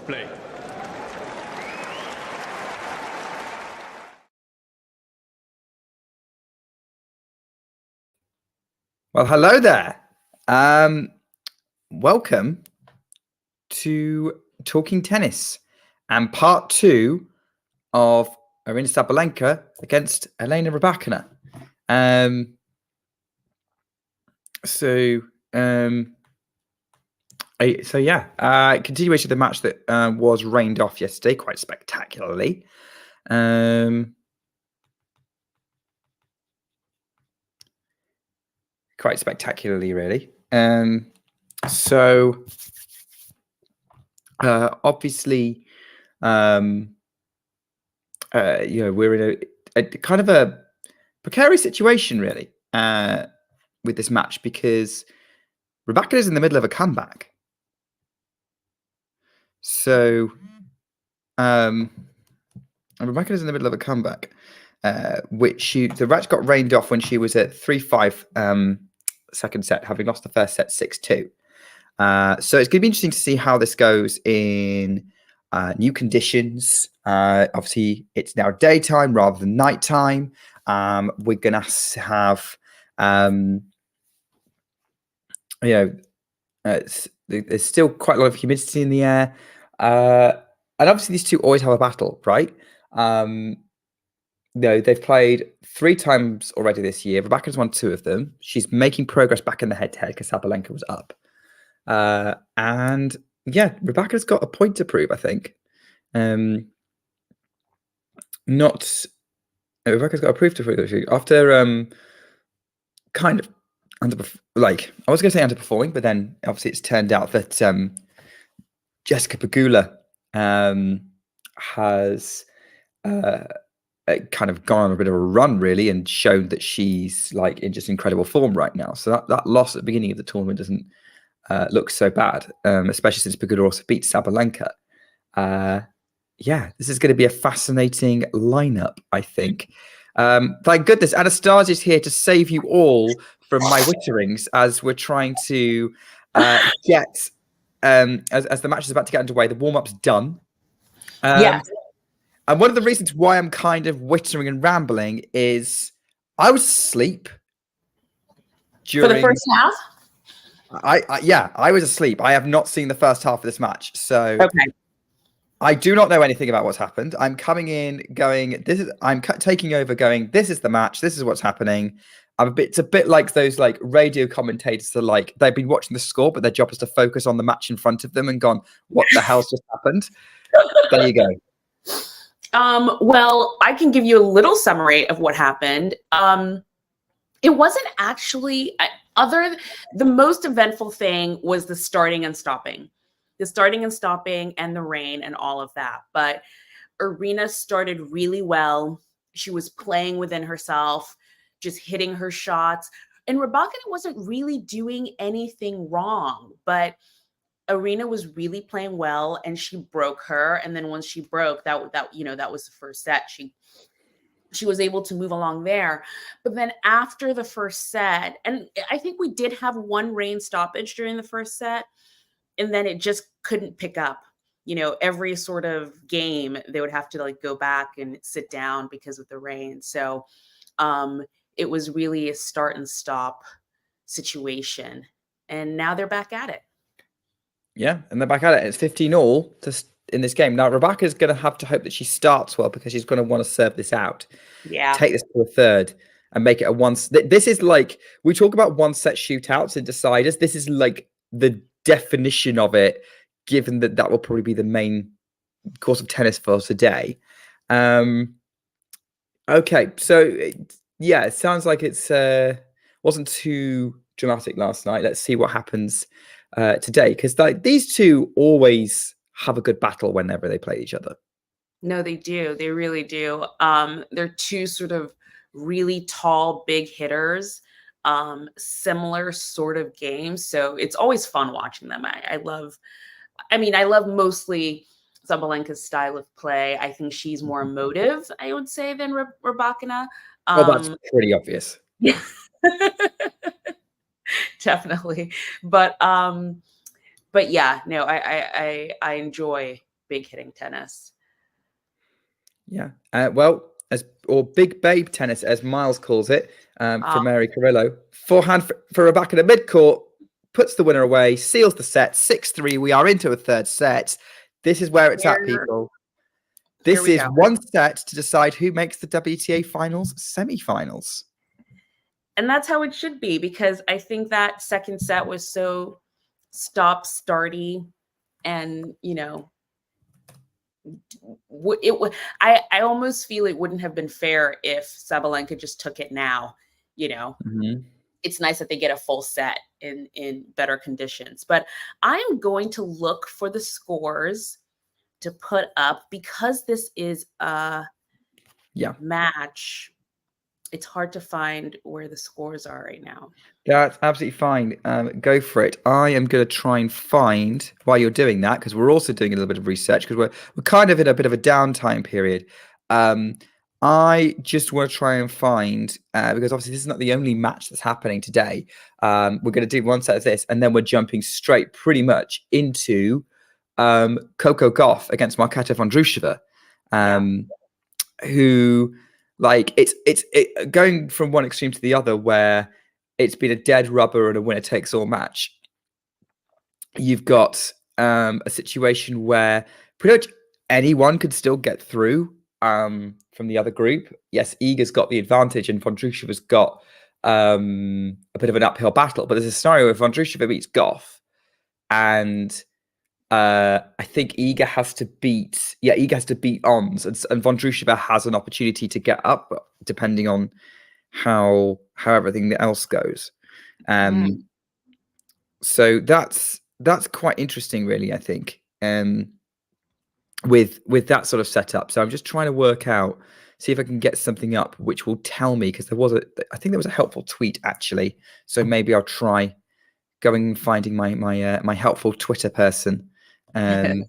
Play. Well, hello there. Welcome to Talking Tennis and part 2 of Aryna Sabalenka against Elena Rybakina. Continuation of the match that was rained off yesterday quite spectacularly. Quite spectacularly, really. Obviously, we're in a kind of a precarious situation, really, with this match because Rybakina is in the middle of a comeback. So, Rybakina is in the middle of a comeback, which the match got rained off when she was at 3-5 second set, having lost the first set 6-2. So it's going to be interesting to see how this goes in new conditions. Obviously, it's now daytime rather than nighttime. We're going to have, there's still quite a lot of humidity in the air. And obviously, these two always have a battle, right? They've played 3 times already this year. Rybakina's won 2 of them. She's making progress back in the head-to-head because Sabalenka was up. And yeah, Rybakina's got a point to prove, I think. Rybakina's got a proof to prove after kind of I was going to say underperforming, but then obviously it's turned out that Jessica Pegula has kind of gone on a bit of a run, really, and shown that she's like in just incredible form right now. So that loss at the beginning of the tournament doesn't look so bad, especially since Pegula also beat Sabalenka. This is going to be a fascinating lineup, I think. Thank goodness Anastasia's here to save you all from my witterings as we're trying to get as the match is about to get underway. The warm-up's done. Yes. And one of the reasons why I'm kind of wittering and rambling is I was asleep For the first half? I was asleep. I have not seen the first half of this match. So okay. I do not know anything about what's happened. I'm coming in going, I'm taking over going, this is the match. This is what's happening. It's a bit like those like radio commentators that like, they've been watching the score, but their job is to focus on the match in front of them and gone, what the hell's just happened? There you go. Well, I can give you a little summary of what happened. It wasn't actually the most eventful thing was the starting and stopping and the rain and all of that. But Aryna started really well. She was playing within herself, just hitting her shots. And Rybakina wasn't really doing anything wrong, but Aryna was really playing well and she broke her. And then once she broke, that was the first set. She was able to move along there. But then after the first set, and I think we did have one rain stoppage during the first set, and then it just couldn't pick up. Every sort of game, they would have to like go back and sit down because of the rain. So it was really a start and stop situation. And now they're back at it. Yeah, and they're back at it. It's 15-all in this game. Now, Rybakina's going to have to hope that she starts well because she's going to want to serve this out. Yeah. Take this to a third and make it a one. This is like, we talk about one-set shootouts and deciders. This is like the definition of it, given that will probably be the main course of tennis for today. Okay, so yeah, it sounds like it's wasn't too dramatic last night. Let's see what happens today, because these two always have a good battle whenever they play each other. No, they do. They really do. They're two sort of really tall, big hitters, similar sort of games. So it's always fun watching them. I love mostly Sabalenka's style of play. I think she's more emotive, I would say, than Rybakina. That's pretty obvious. Yeah. Definitely. But yeah, no, I enjoy big hitting tennis. Yeah. Well, big babe tennis, as Miles calls it, from Mary Carrillo. Forehand for Rybakina mid-court, puts the winner away, seals the set, 6-3. We are into a third set. This is where it's at, people. This is one set to decide who makes the WTA finals semi-finals. And that's how it should be, because I think that second set was so stop-starty, and, you know, I almost feel it wouldn't have been fair if Sabalenka just took it now. You know, it's nice that they get a full set in better conditions. But I'm going to look for the scores to put up, because this is a match. It's hard to find where the scores are right now. That's absolutely fine. Go for it. I am going to try and find, while you're doing that, because we're also doing a little bit of research, because we're kind of in a bit of a downtime period. I just want to try and find, because obviously this is not the only match that's happening today. We're going to do one set of this, and then we're jumping straight pretty much into Coco Gauff against Marketa Vondrousova, who, like, it's going from one extreme to the other, where it's been a dead rubber and a winner takes all match. You've got a situation where pretty much anyone could still get through from the other group. Yes, Iga's got the advantage and Vondrousova's got a bit of an uphill battle, but there's a scenario where Vondrousova beats Gauff, and I think Iga has to beat Ons, and Vondrousova has an opportunity to get up, depending on how everything else goes. So that's quite interesting, really, I think, with that sort of setup. So I'm just trying to work out, see if I can get something up which will tell me, because I think there was a helpful tweet, actually. So maybe I'll try going and finding my helpful Twitter person to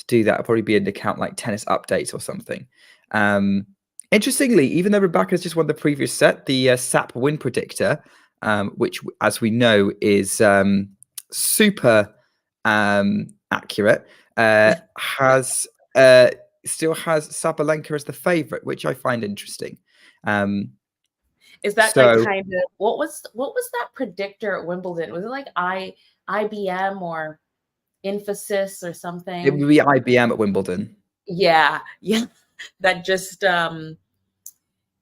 do that. It'll probably be an account like Tennis Update or something. Interestingly, even though Rybakina's just won the previous set, the SAP win predictor, which, as we know, is super accurate, still has Sabalenka as the favorite, which I find interesting. Is that like kind of what was that predictor at Wimbledon? Was it like IBM or Infosys or something? It would be IBM at Wimbledon. Yeah. That just that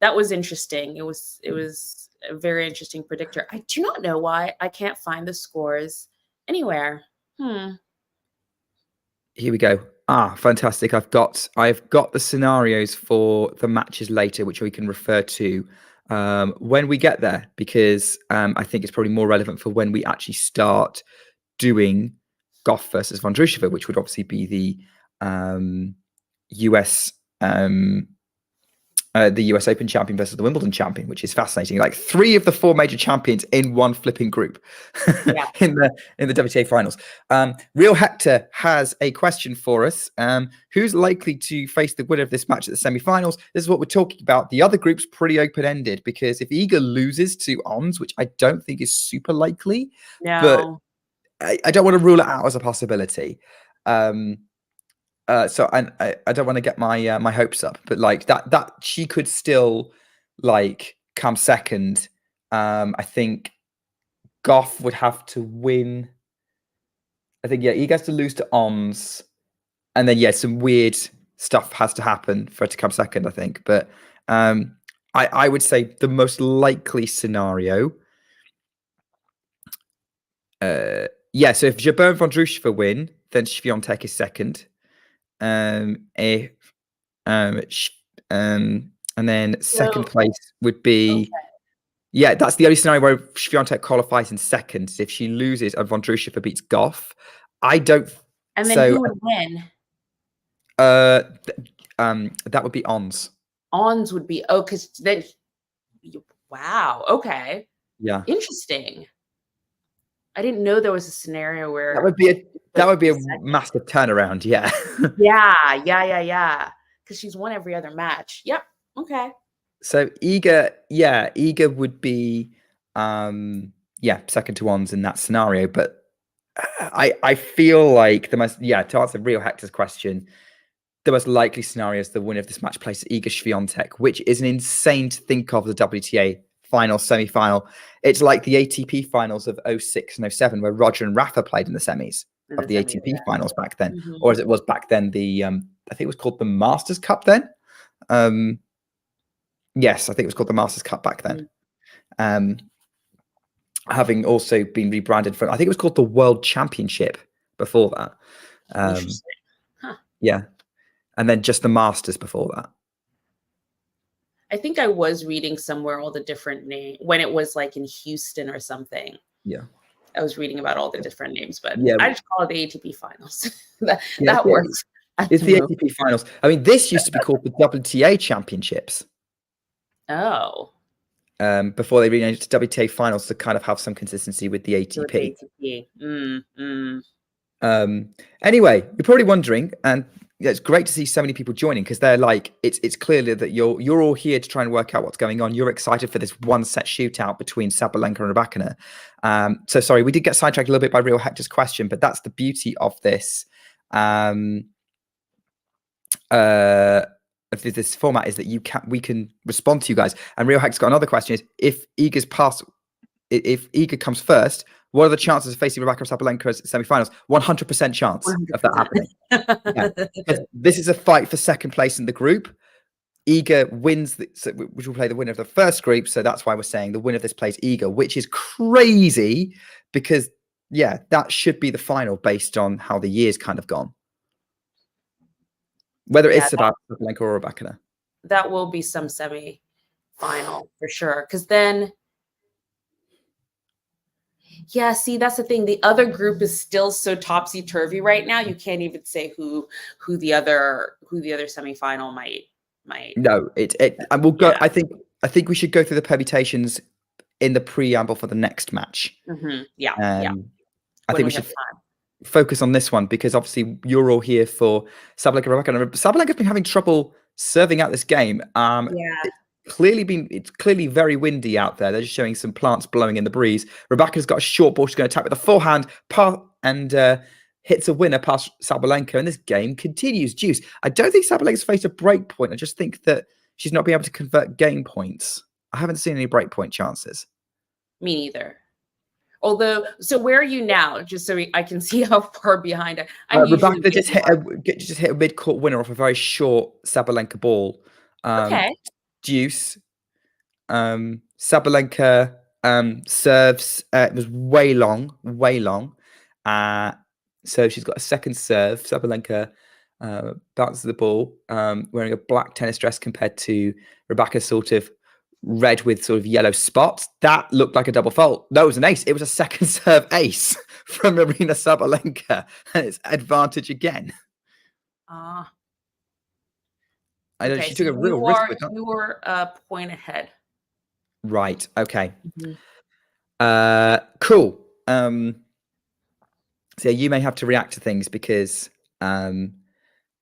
was interesting. It was a very interesting predictor. I do not know why I can't find the scores anywhere. Here we go. Fantastic. I've got the scenarios for the matches later, which we can refer to when we get there, because I think it's probably more relevant for when we actually start doing Gauff versus Vondrousova, which would obviously be the US Open champion versus the Wimbledon champion, which is fascinating. Like 3 of the 4 major champions in one flipping group in the WTA finals. Real Hector has a question for us. Who's likely to face the winner of this match at the semi-finals? This is what we're talking about. The other group's pretty open-ended, because if Iga loses to Ons, which I don't think is super likely, but I don't want to rule it out as a possibility. So I don't want to get my hopes up, but like that she could still like come second. I think Gauff would have to win. I think he has to lose to Ons, and then some weird stuff has to happen for it to come second, I think. But I would say the most likely scenario. So if Jabeur and Vondrousova win, then Swiatek is second. And then second place would be that's the only scenario where Swiatek qualifies in second. If she loses and Vondrousova beats Gauff, I don't. And then who would win? That would be Ons. Ons would be because then. Wow. Okay. Yeah. Interesting. I didn't know there was a scenario where that would be a massive turnaround. Yeah. Yeah. Because she's won every other match. Yep. Okay. So Iga would be second to Ons in that scenario. But I feel like to answer Real Hector's question, the most likely scenario is the winner of this match plays Iga Swiatek, which is an insane to think of as a WTA final, semi-final. It's like the ATP finals of 06 and 07, where Roger and Rafa played in the semis of the ATP finals back then, or as it was back then, the I think it was called the Masters Cup then. Yes, I think it was called the Masters Cup back then. Having also been rebranded from, I think it was called the World Championship before that. Interesting. Huh. Yeah. And then just the Masters before that. I think I was reading somewhere all the different names when it was like in Houston or something. Yeah. I was reading about all the different names, but yeah, I just call it the ATP finals. that works. It's the ATP finals. I mean, this used to be called the WTA Championships. Oh. Before they renamed it to WTA finals to kind of have some consistency with the ATP. Anyway, you're probably wondering, and it's great to see so many people joining because they're like, it's clearly that you're all here to try and work out what's going on. You're excited for this one set shootout between Sabalenka and Rybakina. So sorry, we did get sidetracked a little bit by Real Hector's question, but that's the beauty of this. This format is that we can respond to you guys. And Real Hector's got another question: is if Iga comes first, what are the chances of facing Rybakina or Sabalenka as semi-finals? 100% chance 100%. of that happening. This is a fight for second place in the group. Iga wins, which will play the winner of the first group. So that's why we're saying the winner of this plays Iga, which is crazy because, that should be the final based on how the year's kind of gone. Whether it's about Sabalenka or Rybakina. That will be some semi-final for sure. Because then, see, that's the thing. The other group is still so topsy-turvy right now. You can't even say who the other semi-final might. No, and we'll go. I think we should go through the permutations in the preamble for the next match. I think we should focus on this one because obviously you're all here for Sabalenka Rybakina. Sabalenka's been having trouble serving out this game. It's clearly very windy out there. They're just showing some plants blowing in the breeze. Rybakina's got a short ball. She's going to attack with a forehand and hits a winner past Sabalenka, and this game continues. Juice. I don't think Sabalenka's faced a break point. I just think that she's not been able to convert game points. I haven't seen any break point chances. Me neither. Although, so where are you now? Just so I can see how far behind Rybakina just hit a mid-court winner off a very short Sabalenka ball. Okay. Deuce. Sabalenka serves. It was way long. So she's got a second serve. Sabalenka bounces the ball, wearing a black tennis dress compared to Rybakina's sort of red with sort of yellow spots. That looked like a double fault. No, it was an ace. It was a second serve ace from Aryna Sabalenka, and it's advantage again. I know she took a real risk. You were a point ahead. Right. Okay. Cool. So you may have to react to things because I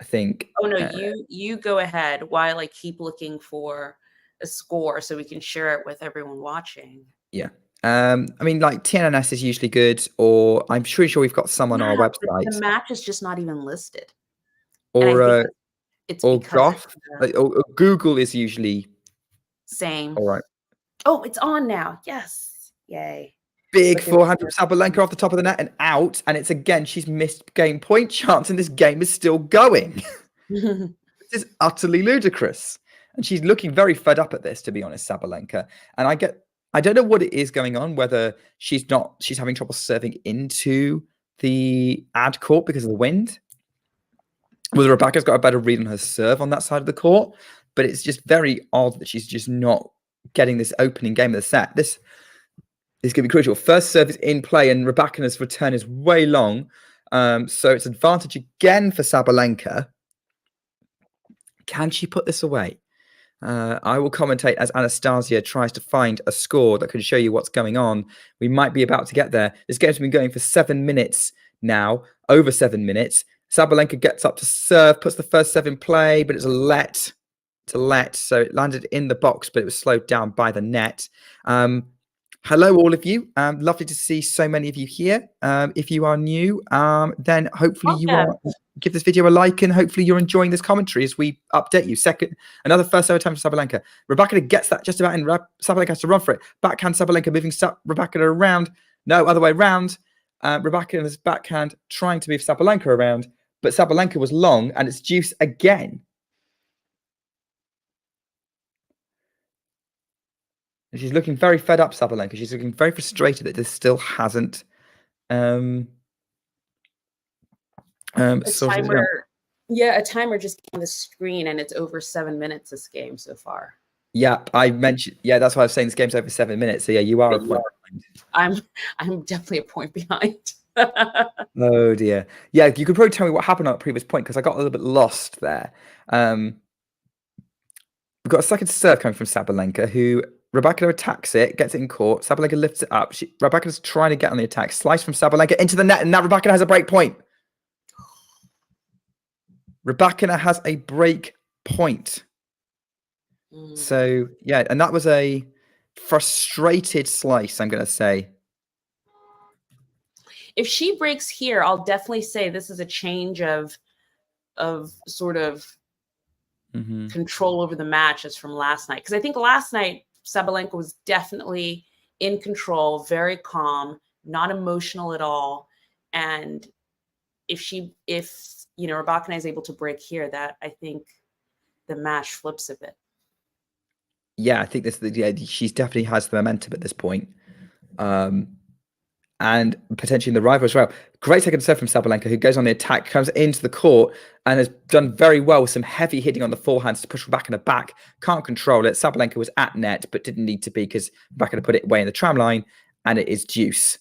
think. Oh no, you go ahead while I keep looking for a score so we can share it with everyone watching. Yeah. I mean, like TNNS is usually good, or I'm pretty sure we've got some on our website. The match is just not even listed. Or Goff, or Google is usually same. All right. Oh, it's on now. Yes. Yay. Big forehand from Sabalenka off the top of the net and out. And it's again, she's missed game point chance, and this game is still going. This is utterly ludicrous. And she's looking very fed up at this, to be honest, Sabalenka. And I don't know what it is going on, whether she's having trouble serving into the ad court because of the wind. Whether Rybakina's got a better read on her serve on that side of the court. But it's just very odd that she's just not getting this opening game of the set. This is going to be crucial. First serve is in play, and Rybakina's return is way long. So it's advantage again for Sabalenka. Can she put this away? I will commentate as Anastasia tries to find a score that can show you what's going on. We might be about to get there. This game's been going for 7 minutes now, over 7 minutes. Sabalenka gets up to serve, puts the first serve in play, but it's a let. So it landed in the box, but it was slowed down by the net. Hello, all of you. Lovely to see so many of you here. If you are new, then hopefully you are. Give this video a like, and hopefully you're enjoying this commentary as we update you. Another first serve attempt for Sabalenka. Rybakina gets that just about in. Sabalenka has to run for it. Backhand Sabalenka moving Rybakina around. No, other way around. Rybakina's backhand trying to move Sabalenka around, but Sabalenka was long, and it's deuce again. And she's looking very fed up, Sabalenka. She's looking very frustrated that this still hasn't. A timer just came on the screen, and it's over 7 minutes this game so far. Yeah, I mentioned. Yeah, that's why I was saying this game's over 7 minutes. So yeah, you are a point behind. I'm definitely a point behind. Oh dear. Yeah, you could probably tell me what happened on that previous point because I got a little bit lost there. We've got a second serve coming from Sabalenka, who Rybakina attacks it, gets it in court. Sabalenka lifts it up. Rybakina's trying to get on the attack. Slice from Sabalenka into the net, and now Rybakina has a break point. Rybakina has a break point. So, yeah, and that was a frustrated slice, I'm going to say. If she breaks here, I'll definitely say this is a change of sort of control over the matches from last night. Because I think last night, Sabalenka was definitely in control, very calm, not emotional at all. And if Rybakina is able to break here, that I think the match flips a bit. Yeah, I think she's definitely has the momentum at this point. And potentially in the rival as well. Great second serve from Sabalenka, who goes on the attack, comes into the court, and has done very well with some heavy hitting on the forehands to push Rybakina back. Can't control it. Sabalenka was at net, but didn't need to be because Rybakina put it away in the tram line, and it is deuce.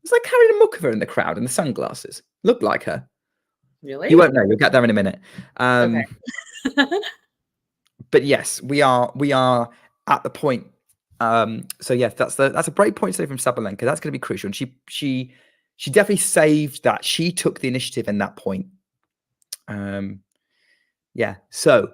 It's like Aryna Mukova in the crowd in the sunglasses. Looked like her. Really? You won't know. You'll get there in a minute. Okay. But yes, we are at the point. So yeah, that's a break point today from Sabalenka. That's going to be crucial, and she definitely saved that. She took the initiative in that point. Yeah. So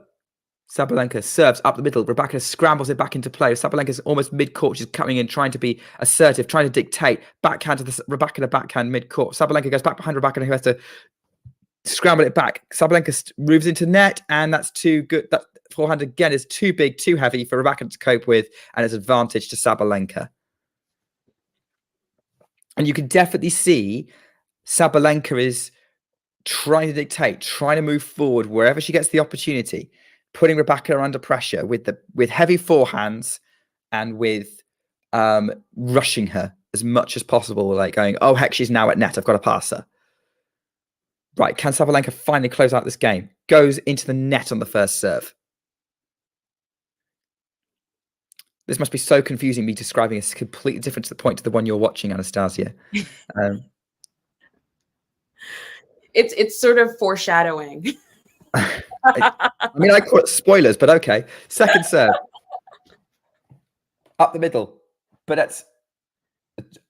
Sabalenka serves up the middle. Rybakina scrambles it back into play. Sabalenka's almost mid-court. She's coming in, trying to be assertive, trying to dictate. Backhand to the Rybakina backhand mid-court. Sabalenka goes back behind Rybakina, who has to scramble it back. Sabalenka moves into net, and that's too good. That forehand again is too big, too heavy for Rybakina to cope with, and it's advantage to Sabalenka. And you can definitely see Sabalenka is trying to dictate, trying to move forward wherever she gets the opportunity, putting Rybakina under pressure with heavy forehands and with rushing her as much as possible, like going, oh heck, she's now at net, I've got to pass her. Right, can Sabalenka finally close out this game? Goes into the net on the first serve. This must be so confusing, me describing a completely different to the point to the one you're watching, Anastasia. It's sort of foreshadowing. I mean, I call it spoilers, but okay. Second serve. Up the middle. But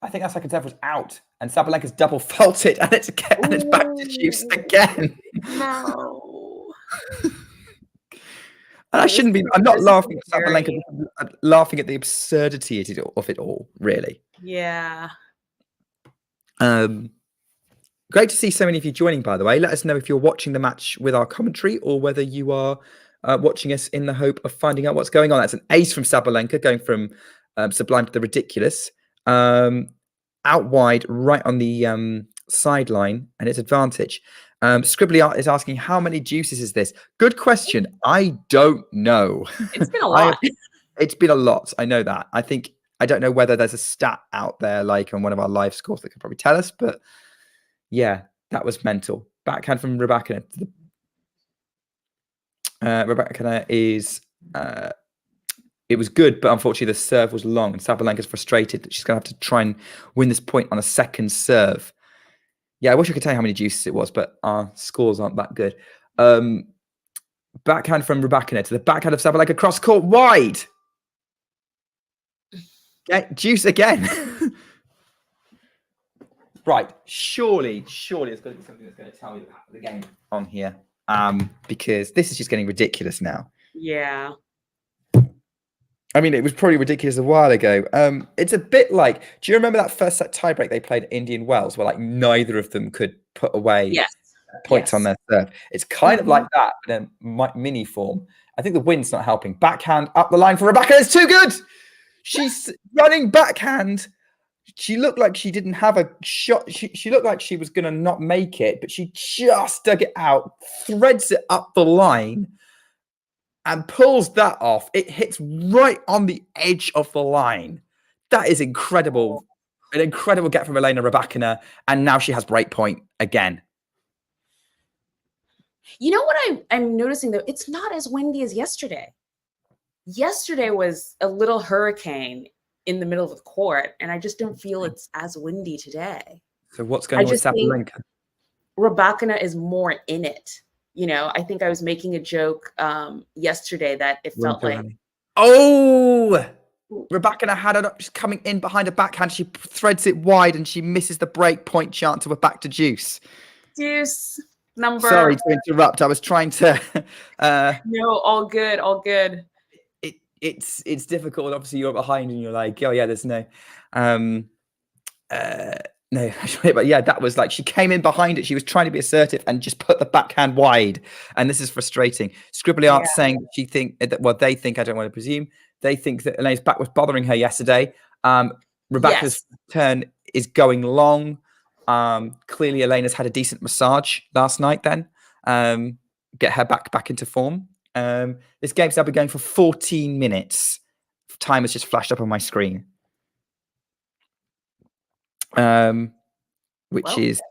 I think that second serve was out. And Sabalenka's double faulted, and it's back to juice again. No. And I shouldn't be. I'm not laughing at Sabalenka. I'm laughing at the absurdity of it all, really. Yeah. Great to see so many of you joining, by the way. Let us know if you're watching the match with our commentary or whether you are watching us in the hope of finding out what's going on. That's an ace from Sabalenka, going from sublime to the ridiculous. Out wide, right on the sideline, and it's advantage. Scribbly Art is asking, how many juices is this? Good question. I don't know. It's been a lot. It's been a lot. I know that. I don't know whether there's a stat out there like on one of our live scores that could probably tell us, but yeah, that was mental. Backhand from Rybakina. Rybakina is... it was good, but unfortunately the serve was long, and Sabalenka's frustrated that she's going to have to try and win this point on a second serve. Yeah, I wish I could tell you how many juices it was, but our scores aren't that good. Backhand from Rybakina to the backhand of Sabalenka, cross court, wide. Get juice again. Right, surely there's got to be something that's going to tell me about the game on here, because this is just getting ridiculous now. Yeah. I mean, it was probably ridiculous a while ago. It's a bit like, do you remember that first set tiebreak they played at Indian Wells, where like neither of them could put away Yes. points on Yes. their serve? It's kind of like that, but in mini form. I think the wind's not helping. Backhand up the line for Rybakina. It's too good. She's running backhand. She looked like she didn't have a shot. She looked like she was going to not make it, but she just dug it out, threads it up the line, and pulls that off. It hits right on the edge of the line. That is incredible. An incredible get from Elena Rybakina, and now she has break point again. You know what I'm noticing, though? It's not as windy as yesterday. Yesterday was a little hurricane in the middle of the court, and I just don't feel it's as windy today. So what's going on with Sabalenka? Rybakina is more in it. You know, I think I was making a joke yesterday that it felt like... Oh! Rybakina had it up, just coming in behind a backhand. She threads it wide, and she misses the break point chance. We're back to deuce. Deuce. Number. Sorry to interrupt. I was trying to... No, all good, all good. It's difficult. Obviously, you're behind and you're like, oh yeah, there's no, no. But yeah, that was like she came in behind it. She was trying to be assertive and just put the backhand wide, and this is frustrating. Scribbly Art's saying she think that they think, I don't want to presume, they think that Elena's back was bothering her yesterday. Rebecca's turn is going long. Clearly, Elena's had a decent massage last night. Then get her back into form. This game's now been going for 14 minutes. Time has just flashed up on my screen. Which is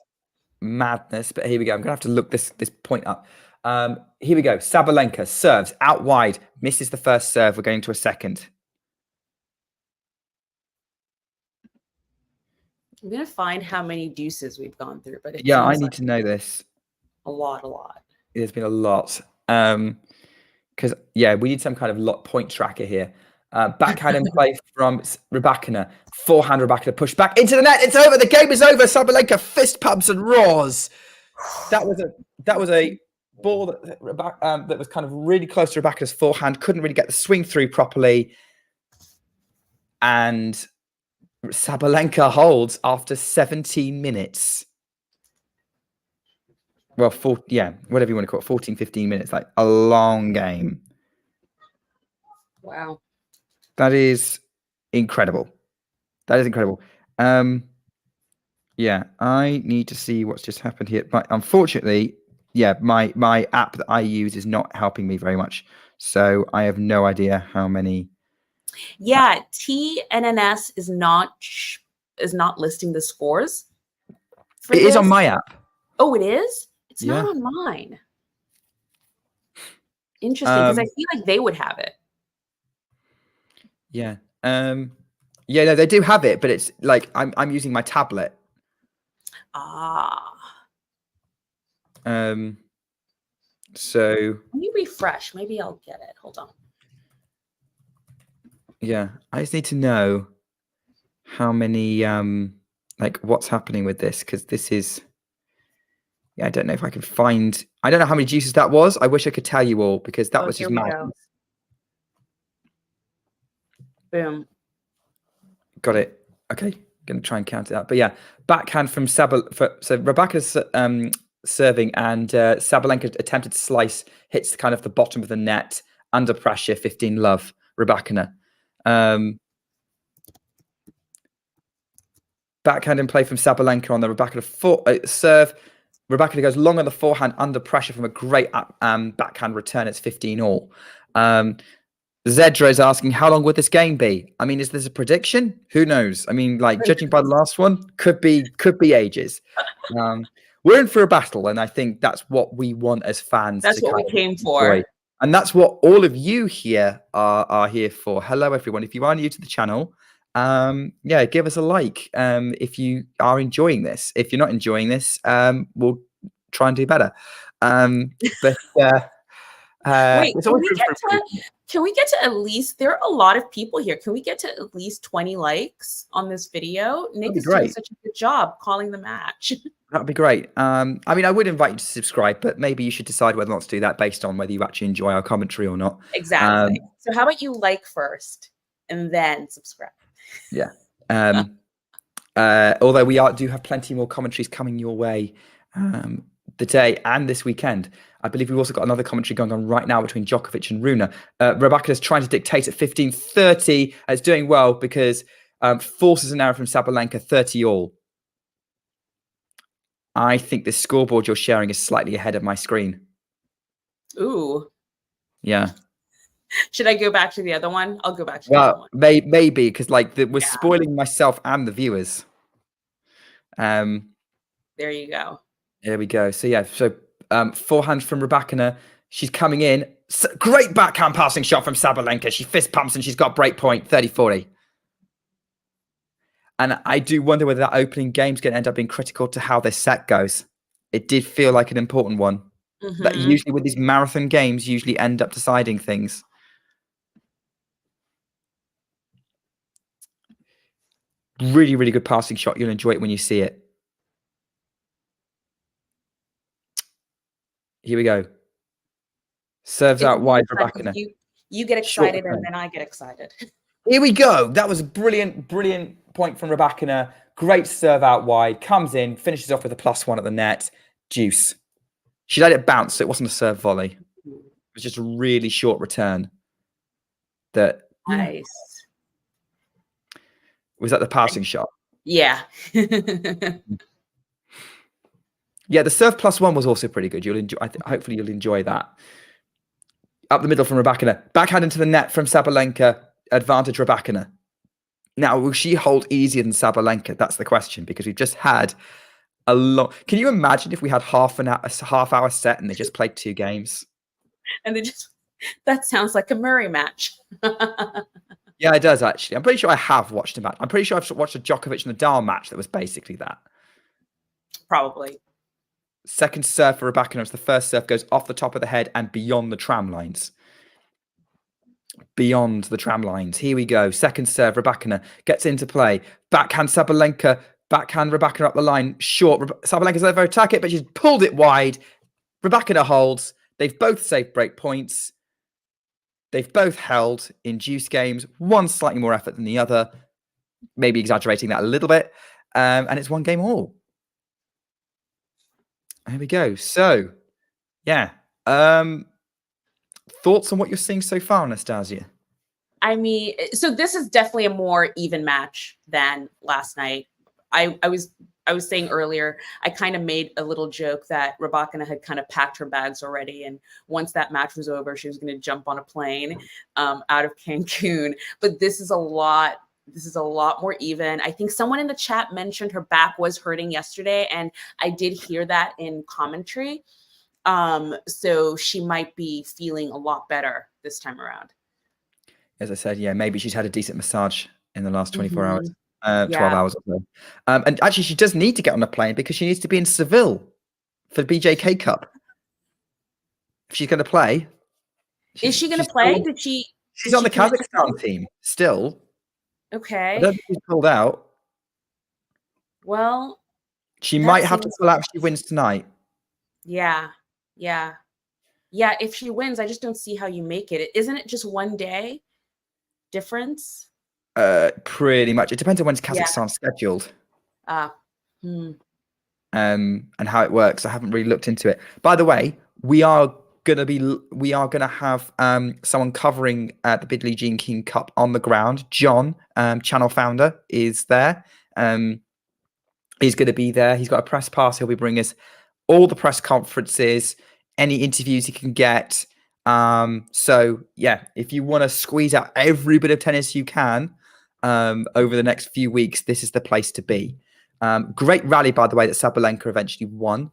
madness. But here we go. I'm going to have to look this point up. Here we go. Sabalenka serves out wide. Misses the first serve. We're going to a second. I'm going to find how many deuces we've gone through. But yeah, I need to know this. A lot. There's been a lot. Because, yeah, we need some kind of point tracker here. Backhand in play from Rybakina. Forehand Rybakina pushed back into the net. It's over. The game is over. Sabalenka fist pumps and roars. That was a ball that was kind of really close to Rybakina's forehand. Couldn't really get the swing through properly. And Sabalenka holds after 17 minutes. Well, whatever you want to call it, 14, 15 minutes, like a long game. Wow. That is incredible. That is incredible. Yeah, I need to see what's just happened here. But unfortunately, yeah, my app that I use is not helping me very much. So I have no idea how many. Yeah, TNNS is not listing the scores. It is on my app. Oh, it is? It's not on mine. Interesting, because I feel like they would have it. Yeah. Yeah, no, they do have it, but it's like I'm using my tablet. So let me refresh. Maybe I'll get it. Hold on. Yeah, I just need to know how many like what's happening with this, because this is I don't know if I can find. I don't know how many juices that was. I wish I could tell you all, because that was just madness. Boom. Got it. Okay, going to try and count it out. But yeah, backhand from so Rybakina's serving, and Sabalenka attempted to slice, hits kind of the bottom of the net under pressure. 15 love, Rybakina. Backhand in play from Sabalenka on the Rybakina serve. Rybakina goes long on the forehand under pressure from a great backhand return. It's 15 all. Zedra is asking, how long would this game be? I mean, is this a prediction? Who knows? I mean, like, judging by the last one, could be ages. We're in for a battle, and I think that's what we want as fans. That's what we came for. Enjoy. And that's what all of you here are here for. Hello, everyone. If you are new to the channel, yeah, give us a like if you are enjoying this. If you're not enjoying this, we'll try and do better. But wait, can we get to at least, there are a lot of people here. Can we get to at least 20 likes on this video? Nick is doing such a good job calling the match. That'd be great. I mean, I would invite you to subscribe, but maybe you should decide whether or not to do that based on whether you actually enjoy our commentary or not. Exactly. So how about you like first and then subscribe? Yeah. Although we do have plenty more commentaries coming your way the day and this weekend. I believe we've also got another commentary going on right now between Djokovic and Rune. Rybakina is trying to dictate at 15:30. It's doing well because forces an error from Sabalenka, 30 all. I think the scoreboard you're sharing is slightly ahead of my screen. Ooh. Yeah. Should I go back to the other one? I'll go back to the other one. Maybe because we're spoiling myself and the viewers. There you go. There we go. So yeah, forehand from Rybakina. She's coming in. Great backhand passing shot from Sabalenka. She fist pumps and she's got break point 30-40. And I do wonder whether that opening game's going to end up being critical to how this set goes. It did feel like an important one. That usually with these marathon games usually end up deciding things. Really, really good passing shot. You'll enjoy it when you see it. Here we go. Serves out wide for Rybakina. You get excited and then I get excited. Here we go. That was a brilliant, brilliant point from Rybakina. Great serve out wide. Comes in, finishes off with a +1 at the net. Deuce. She let it bounce, so it wasn't a serve volley. It was just a really short return. Nice. Was that the passing shot? Yeah. Yeah, the serve +1 was also pretty good. You'll enjoy. Hopefully, you'll enjoy that. Up the middle from Rybakina. Backhand into the net from Sabalenka. Advantage Rybakina. Now, will she hold easier than Sabalenka? That's the question, because we've just had a lot. Can you imagine if we had a half-hour set and they just played 2 games? And that sounds like a Murray match. Yeah, it does, actually. I'm pretty sure I have watched a match. I'm pretty sure I've watched a Djokovic and Nadal match that was basically that. Probably. Second serve for Rybakina as the first serve goes off the top of the head and beyond the tram lines. Beyond the tram lines. Here we go. Second serve, Rybakina gets into play. Backhand Sabalenka. Backhand Rybakina up the line. Short. Sabalenka's over attack it, but she's pulled it wide. Rybakina holds. They've both saved break points. They've both held in juice games. One slightly more effort than the other. Maybe exaggerating that a little bit. And it's 1 game all. There we go. So, yeah. Thoughts on what you're seeing so far, Anastasia? I mean, so this is definitely a more even match than last night. I was saying earlier, I kind of made a little joke that Rybakina had kind of packed her bags already, and once that match was over, she was going to jump on a plane out of Cancun. But this is a lot more even. I think someone in the chat mentioned her back was hurting yesterday, and I did hear that in commentary. So she might be feeling a lot better this time around. As I said, yeah, maybe she's had a decent massage in the last 24 hours, 12 hours or so. And actually, she does need to get on a plane because she needs to be in Seville for the BJK Cup. If she's going to play. Is she going to play? She's on the Kazakhstan team still. Okay. I don't think she's pulled out. Well, she might have to pull out if she wins tonight. Yeah. If she wins, I just don't see how you make it. Isn't it just 1 day difference? Pretty much. It depends on when Kazakhstan's scheduled. And how it works. I haven't really looked into it. By the way, we are gonna have someone covering the Billie Jean King Cup on the ground. John, channel founder, is there. He's going to be there. He's got a press pass. He'll be bringing us all the press conferences, any interviews he can get. So yeah, if you want to squeeze out every bit of tennis you can over the next few weeks, this is the place to be. Great rally, by the way, that Sabalenka eventually won.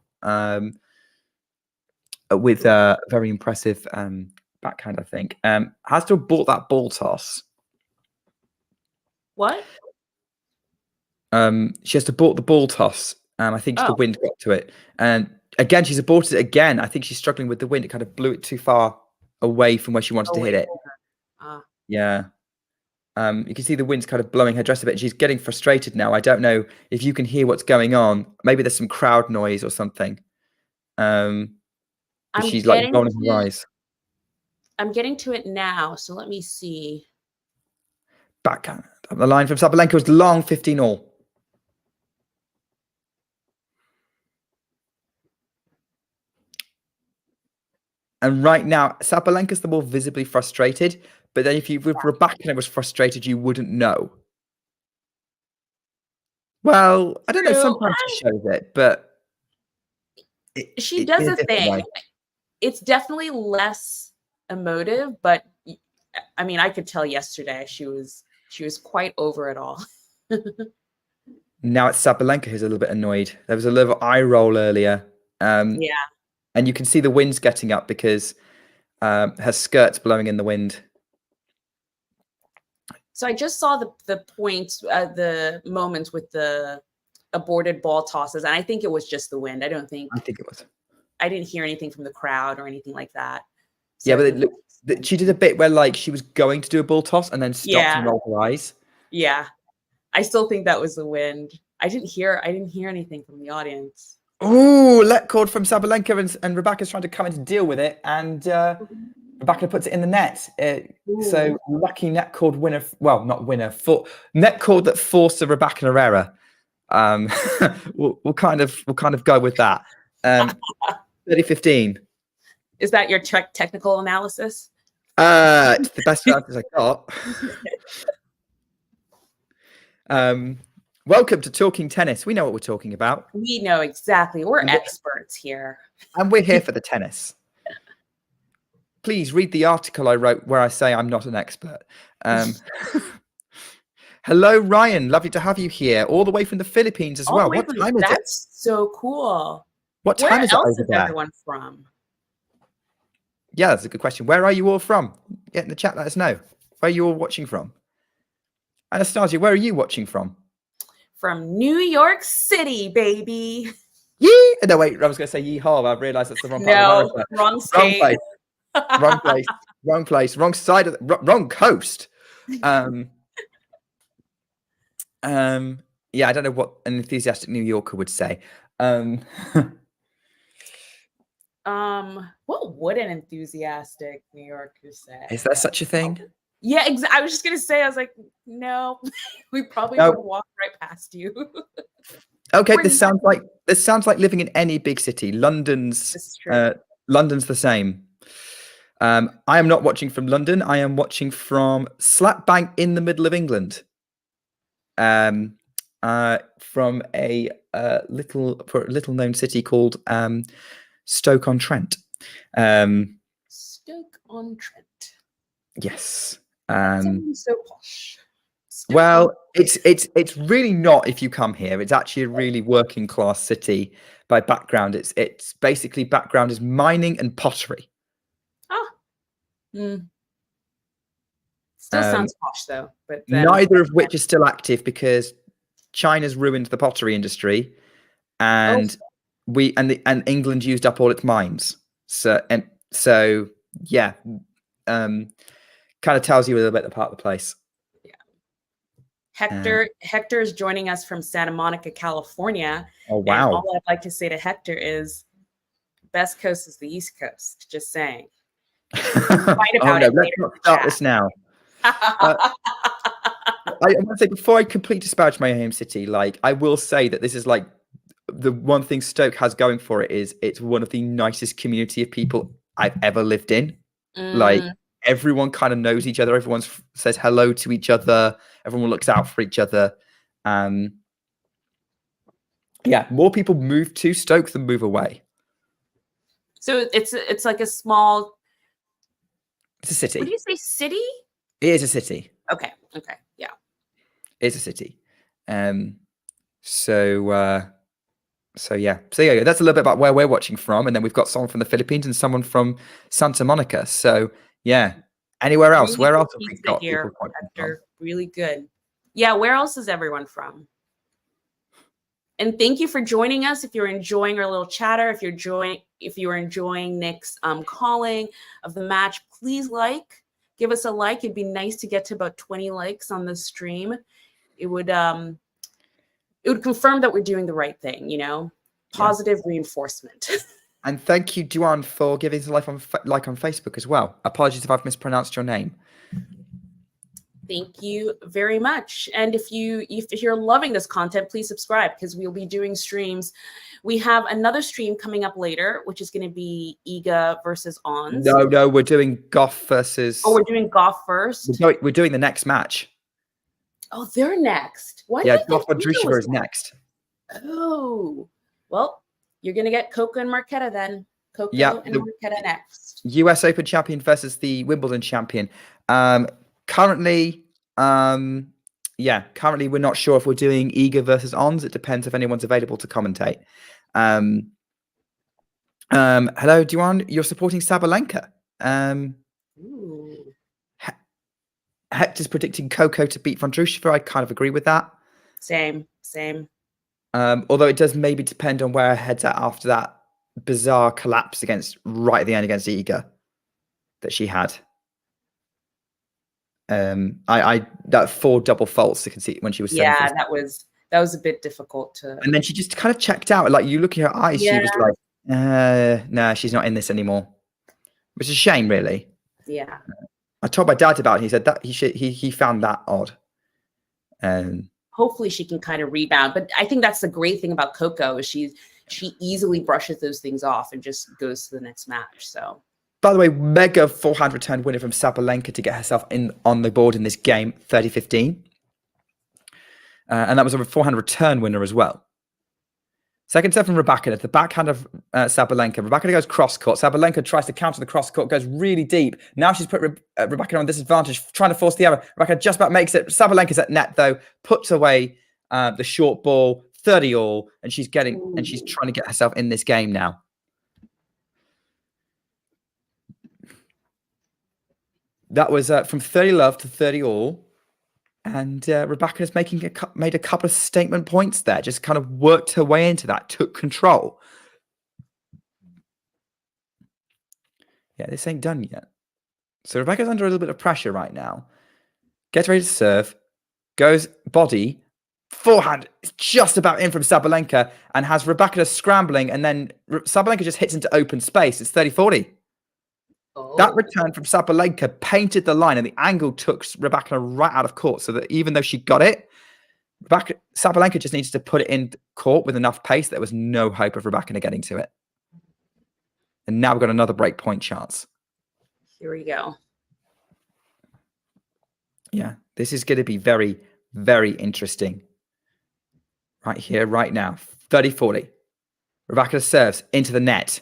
With a very impressive backhand, I think. Has to have bought that ball toss. What? She has to bought the ball toss. I think the wind got to it. And again, she's aborted it again. I think she's struggling with the wind. It kind of blew it too far away from where she wanted to hit it. Yeah. You can see the wind's kind of blowing her dress a bit. She's getting frustrated now. I don't know if you can hear what's going on. Maybe there's some crowd noise or something. But she's like rolling her eyes. I'm getting to it now, so let me see. Backhand up the line from Sabalenka was long, 15-all. And right now, Sabalenka's the more visibly frustrated. But then if Rybakina was frustrated, you wouldn't know. Well, I don't know. Sometimes she shows it, but she does a thing. It's definitely less emotive, but I mean, I could tell yesterday she was quite over it all. Now it's Sabalenka who's a little bit annoyed. There was a little eye roll earlier. Yeah. And you can see the wind's getting up because her skirt's blowing in the wind. So I just saw the points, the moments with the aborted ball tosses, and I think it was just the wind. I think it was. I didn't hear anything from the crowd or anything like that. So yeah, but she did a bit where like she was going to do a ball toss and then stopped and rolled her eyes. Yeah, I still think that was the wind. I didn't hear anything from the audience. Ooh, let cord from Sabalenka and Rybakina's trying to come in to deal with it, and Rybakina puts it in the net. So lucky net cord winner. Well, not winner. For net cord that forced a Rybakina error. We'll kind of go with that. 30-15. Is that your technical analysis? It's the best answers I got. Welcome to Talking Tennis. We know what we're talking about. We know exactly. We're experts here. And we're here for the tennis. Please read the article I wrote where I say I'm not an expert. Hello, Ryan. Lovely to have you here, all the way from the Philippines as well. What time is it? That's so cool. What time is it over there? Everyone from? Yeah, that's a good question. Where are you all from? Get in the chat. Let us know. Where are you all watching from? Anastasia, where are you watching from? From New York City, baby. Yee! No, wait. I was going to say yeehaw. I realised that's the wrong part of America. Wrong state. Wrong place. Wrong place. Wrong side of the wrong coast. Yeah, I don't know what an enthusiastic New Yorker would say. What would an enthusiastic New Yorker say? Is there such a thing? Yeah, I was just gonna say, I was like, no, we probably would walk right past you. Okay, this sounds like living in any big city. London's the same. I am not watching from London. I am watching from slap bang in the middle of England. From a little known city called Stoke-on-Trent. Stoke-on-Trent. Yes. So posh. Well, it's really not if you come here. It's actually a really working class city by background. It's basically background is mining and pottery. Still sounds posh though, but neither of which is still active because China's ruined the pottery industry, and England used up all its mines. So yeah, kind of tells you a little bit about the place. Yeah. Hector is joining us from Santa Monica, California. Oh wow! And all I'd like to say to Hector is, best coast is the East Coast. Just saying. Fight about it. Let's not start this now. I want to say before I completely disparage my home city, like I will say that this is like the one thing Stoke has going for it is it's one of the nicest community of people I've ever lived in. Like everyone kind of knows each other. Everyone says hello to each other. Everyone looks out for each other. Yeah, more people move to Stoke than move away. So it's like a small. It's a city. What do you say, city? It is a city. Okay. Yeah. It's a city. So yeah, that's a little bit about where we're watching from, and then we've got someone from the Philippines and someone from Santa Monica. So yeah, anywhere else? Where else have we got people from? Really good. Yeah, where else is everyone from? And thank you for joining us. If you're enjoying our little chatter, if you're enjoying Nick's calling of the match, please give us a like. It'd be nice to get to about 20 likes on this stream. It would confirm that we're doing the right thing, you know, positive reinforcement. And thank you, Duan, for giving us a like on Facebook as well. Apologies if I've mispronounced your name. Thank you very much. And if you're loving this content, please subscribe, because we'll be doing streams. We have another stream coming up later, which is going to be Iga versus Ons. No, we're doing Goff versus. Oh, we're doing Goff first. We're doing the next match. Oh, they're next. Why? Yeah, Goff and Drusova is next. Oh, well, you're going to get Coco and Marketa then. Coco and Marketa next. US Open champion versus the Wimbledon champion. Currently, we're not sure if we're doing Iga versus Ons. It depends if anyone's available to commentate. Hello, Duan. You're supporting Sabalenka. Hector's predicting Coco to beat Vondrousova. I kind of agree with that. Same. Although it does maybe depend on where her head's at after that bizarre collapse right at the end against Iga that she had. That 4 double faults you can see when she was that was a bit difficult to. And then she just kind of checked out. Like, you look at her eyes, she was like, "No, she's not in this anymore," which is a shame, really. Yeah. I told my dad about it. He said that he found that odd. Hopefully she can kind of rebound, but I think that's the great thing about Coco is she easily brushes those things off and just goes to the next match. So. By the way, mega forehand return winner from Sabalenka to get herself on the board in this game, 30-15. And that was a forehand return winner as well. Second set from Rybakina, the backhand of Sabalenka. Rybakina goes cross court. Sabalenka tries to counter the cross court, goes really deep. Now she's put Rybakina on disadvantage, trying to force the error. Rybakina just about makes it. Sabalenka's at net though, puts away the short ball, 30-all, and she's trying to get herself in this game now. That was from 30-love to 30-all. And Rybakina's made a couple of statement points there, just kind of worked her way into that, took control. Yeah, this ain't done yet. So Rybakina's under a little bit of pressure right now. Gets ready to serve, goes body, forehand, it's just about in from Sabalenka, and has Rybakina scrambling, and then Sabalenka just hits into open space. It's 30-40. Oh. That return from Sabalenka painted the line, and the angle took Rybakina right out of court, so that even though she got it, Sabalenka just needs to put it in court with enough pace. There was no hope of Rybakina getting to it. And now we've got another break point chance. Here we go. Yeah, this is going to be very, very interesting. Right here, right now. 30-40. Rybakina serves into the net.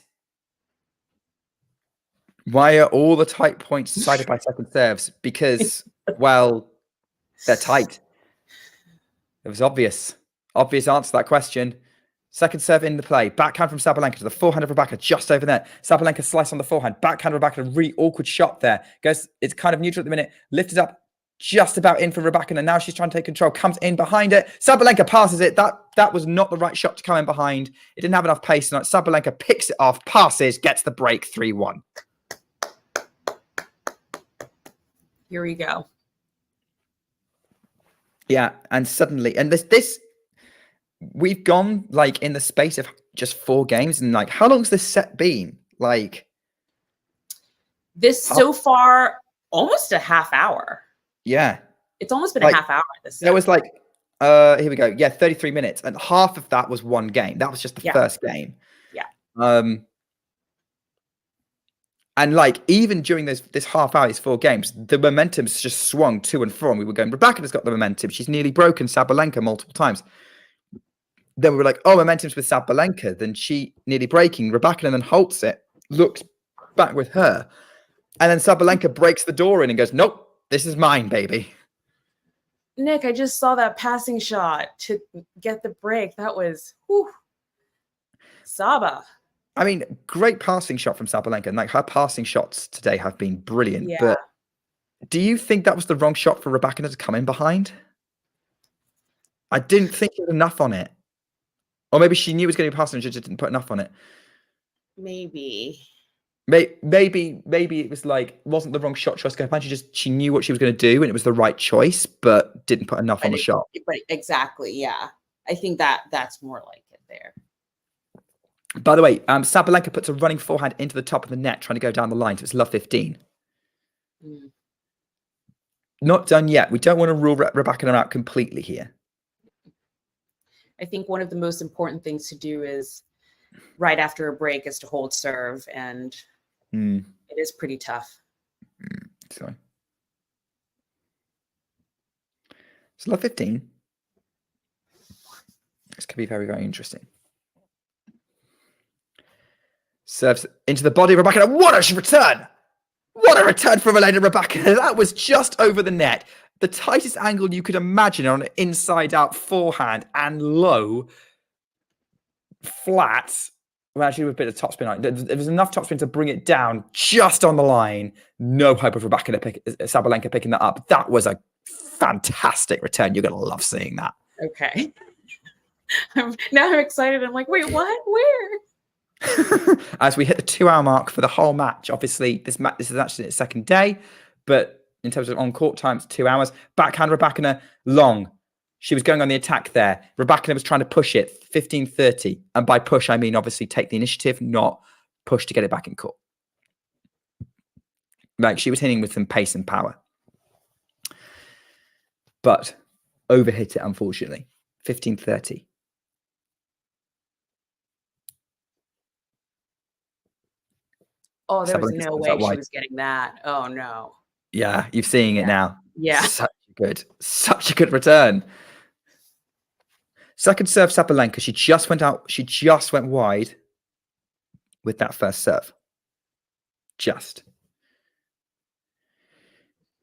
Why are all the tight points decided by second serves? Because, well, they're tight. It was obvious. Obvious answer to that question. Second serve in the play. Backhand from Sabalenka to the forehand of Rybakina, just over there. Sabalenka slice on the forehand. Backhand of Rybakina, really awkward shot there. Goes, it's kind of neutral at the minute. Lifted up, just about in for Rybakina. Now she's trying to take control. Comes in behind it. Sabalenka passes it. That was not the right shot to come in behind. It didn't have enough pace. And Sabalenka picks it off, passes, gets the break, 3-1. Here we go. Yeah, and suddenly, and this, we've gone like in the space of just 4 games, and like, how long's this set been? Like, this so far, almost a half hour. Yeah, it's almost been a half hour. This set. There was like, here we go. Yeah, 33 minutes, and half of that was one game. That was just the first game. Yeah. And like, even during this half hour, these 4 games, the momentum's just swung to and from. We were going, Rybakina's got the momentum. She's nearly broken Sabalenka multiple times. Then we were like, oh, momentum's with Sabalenka. Then she nearly breaking. Rybakina then halts it, looks back with her. And then Sabalenka breaks the door in and goes, nope, this is mine, baby. Nick, I just saw that passing shot to get the break. That was, whew. Saba. I mean, great passing shot from Sabalenka. And like, her passing shots today have been brilliant. Yeah. But do you think that was the wrong shot for Rybakina to come in behind? I didn't think it was enough on it. Or maybe she knew it was going to be passing and she just didn't put enough on it. Maybe. Maybe it was like wasn't the wrong shot choice. She knew what she was going to do, and it was the right choice, but didn't put enough on the shot. But exactly, yeah. I think that's more like it there. By the way, Sabalenka puts a running forehand into the top of the net, trying to go down the line. So it's love 15. Not done yet. We don't want to rule Rybakina out completely here. I think one of the most important things to do is right after a break is to hold serve, and it is pretty tough. Sorry. It's love 15. This could be very, very interesting. Serves into the body of Rybakina. What a return! What a return from Elena Rybakina. That was just over the net. The tightest angle you could imagine on an inside-out forehand and low, flat. Well, actually, with a bit of topspin on it. There was enough topspin to bring it down just on the line. No hope of Sabalenka picking that up. That was a fantastic return. You're going to love seeing that. Okay. Now I'm excited. I'm like, wait, what? Where? As we hit the 2-hour mark for the whole match. Obviously, this is actually its second day, but in terms of on-court time, it's 2 hours. Backhand Rybakina, long. She was going on the attack there. Rybakina was trying to push it, 15-30. And by push, I mean obviously take the initiative, not push to get it back in court. Like she was hitting with some pace and power. But overhit it, unfortunately. 15-30. Oh, there was no way she was getting that. Oh, no. Yeah, you're seeing it now. Yeah. Such a good return. Second serve, Sabalenka. She just went out. She just went wide with that first serve. Just.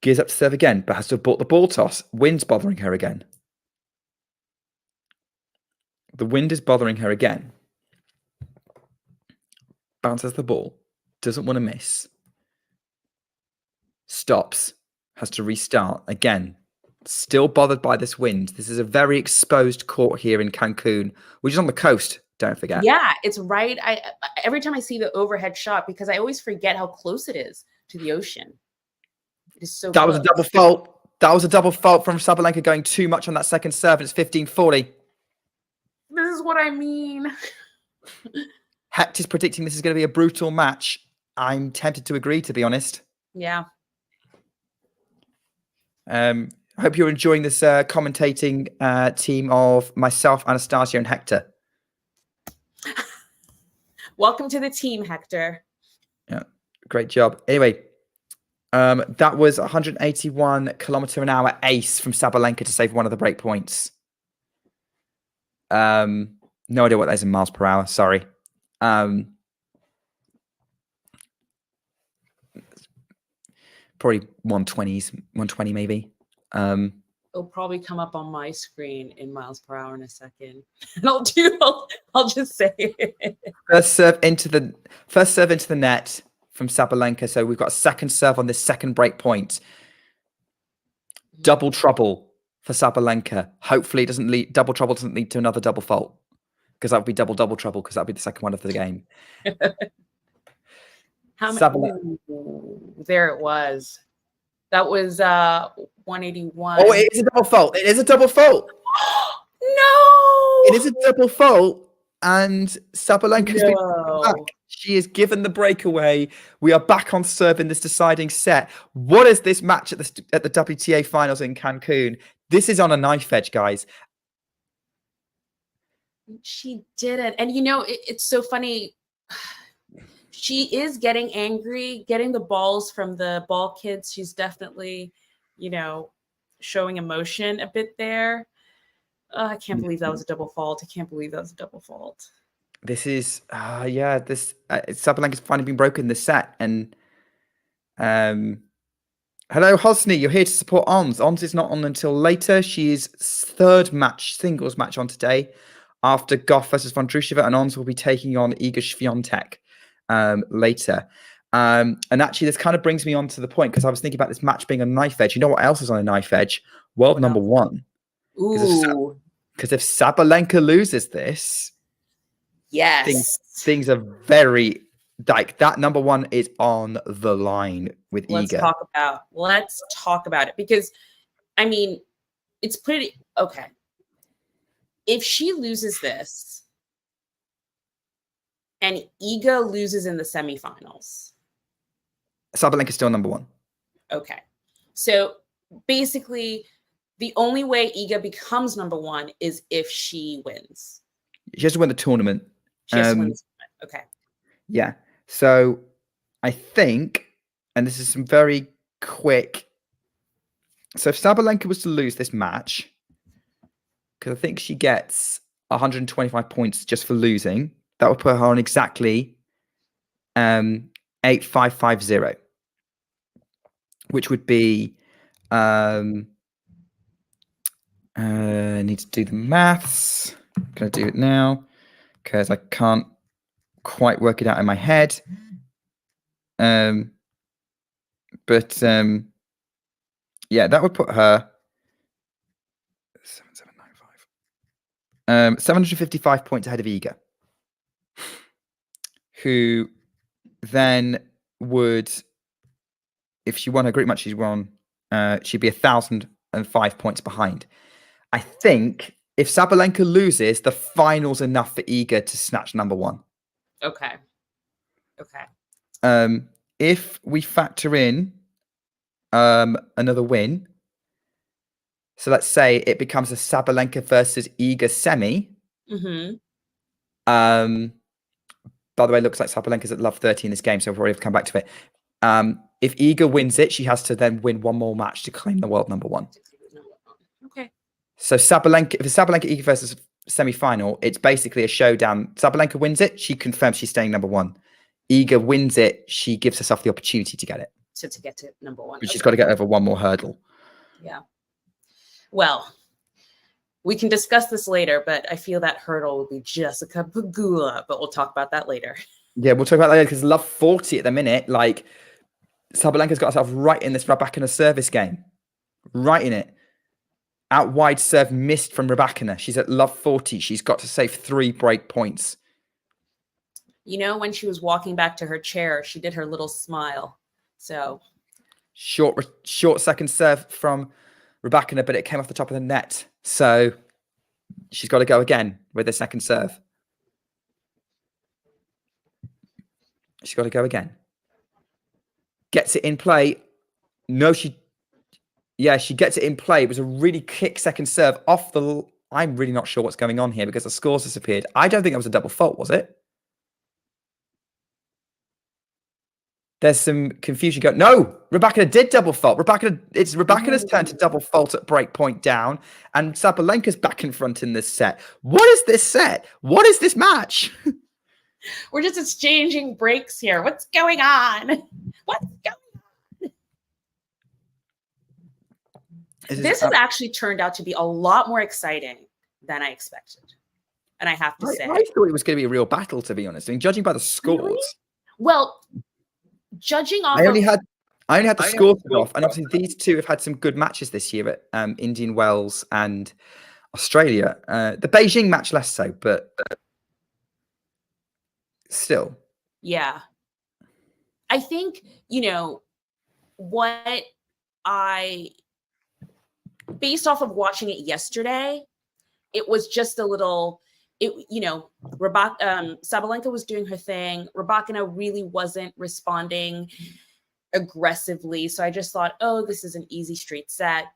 Gears up to serve again, but has to have bought the ball toss. Wind's bothering her again. The wind is bothering her again. Bounces the ball. Doesn't want to miss. Stops. Has to restart. Again, still bothered by this wind. This is a very exposed court here in Cancun, which is on the coast, don't forget. Yeah, it's right. Every time I see the overhead shot, because I always forget how close it is to the ocean. It is so That close. was a double fault. That was a double fault from Sabalenka going too much on that second serve. It's 15-40. This is what I mean. Hector's predicting this is going to be a brutal match. I'm tempted to agree, to be honest. Yeah. I hope you're enjoying this commentating team of myself, Anastasia, and Hector. Welcome to the team, Hector. Yeah, great job. Anyway, that was 181 km/h ace from Sabalenka to save one of the break points. No idea what that is in miles per hour. Sorry. Probably 120 maybe. It'll probably come up on my screen in miles per hour in a second. And I'll just say it. First serve into the net from Sabalenka. So we've got a second serve on this second break point. Double trouble for Sabalenka. Hopefully it doesn't lead. Double trouble doesn't lead to another double fault, because that would be double trouble, because that would be the second one of the game. How many? There it was. That was 181. Oh, it is a double fault. It is a double fault. No! It is a double fault. And Sabalenka's been back. She has given the breakaway. We are back on serve in this deciding set. What is this match at the WTA finals in Cancun? This is on a knife edge, guys. She did it. And, it's so funny. She is getting angry, getting the balls from the ball kids. She's definitely, showing emotion a bit there. I can't believe that was a double fault. This is, Sabalenka's finally been broken this set. And hello, Hosni, you're here to support Ons. Ons is not on until later. She is third singles match on today, after Goff versus Vondrushova, and Ons will be taking on Iga Swiatek later. And actually, this kind of brings me on to the point, because I was thinking about this match being a knife edge. You know what else is on a knife edge? World number one. Ooh. Because if Sabalenka loses this, yes, things are very, like that number one is on the line with Let's Iga. talk about it, because I mean, it's pretty okay. If she loses this and Iga loses in the semifinals, Sabalenka's still number one. okay. So basically, the only way Iga becomes number one is if she wins. She has to win the tournament. She has to win. Okay. Yeah. So I think, and this is some very quick. So if Sabalenka was to lose this match, because I think she gets 125 points just for losing, that would put her on exactly 8550, which would be I need to do the maths. I'm gonna do it now because I can't quite work it out in my head. Yeah, that would put her 755 points ahead of Iga, who then would, if she won her group match, she'd be 1,005 points behind. I think if Sabalenka loses, the final's enough for Iga to snatch number one. Okay. If we factor in another win, so let's say it becomes a Sabalenka versus Iga semi. Mm-hmm. By the way, it looks like Sabalenka's at love 30 in this game, so we'll probably come back to it. If Iga wins it, she has to then win one more match to claim the world number one. Okay. So Sabalenka, if it's Sabalenka Iga versus semi-final, it's basically a showdown. Sabalenka wins it, she confirms she's staying number one. Iga wins it, she gives herself the opportunity to get it. To get to number one. But she's got to get over one more hurdle. Yeah. Well, we can discuss this later, but I feel that hurdle will be Jessica Pegula, but we'll talk about that later. Yeah, we'll talk about that later because love 40 at the minute. Like, Sabalenka's got herself right in this Rybakina service game. Right in it. Out wide serve missed from Rybakina. She's at love 40. She's got to save 3 break points. You know, when she was walking back to her chair, she did her little smile. So short second serve from Rybakina, but it came off the top of the net. So she's got to go again with the second serve. She's got to go again. Gets it in play. No, she gets it in play. It was a really quick second serve off the... I'm really not sure what's going on here because the scores disappeared. I don't think it was a double fault, was it? There's some confusion going. No, Rybakina did double fault. It's Rybakina's turn to double fault at break point down, and Sabalenka's back in front in this set. What is this set? What is this match? We're just exchanging breaks here. What's going on? What's going on? This has actually turned out to be a lot more exciting than I expected. And I have to say, I thought it was going to be a real battle, to be honest. I mean, judging by the scores. Really? Well, judging off, I only had the scores off, and obviously these two have had some good matches this year at Indian Wells and Australia. The Beijing match less so, but still. Yeah, I think what based off of watching it yesterday, it was just a little. Sabalenka was doing her thing. Rybakina really wasn't responding aggressively. So I just thought, oh, this is an easy straight set.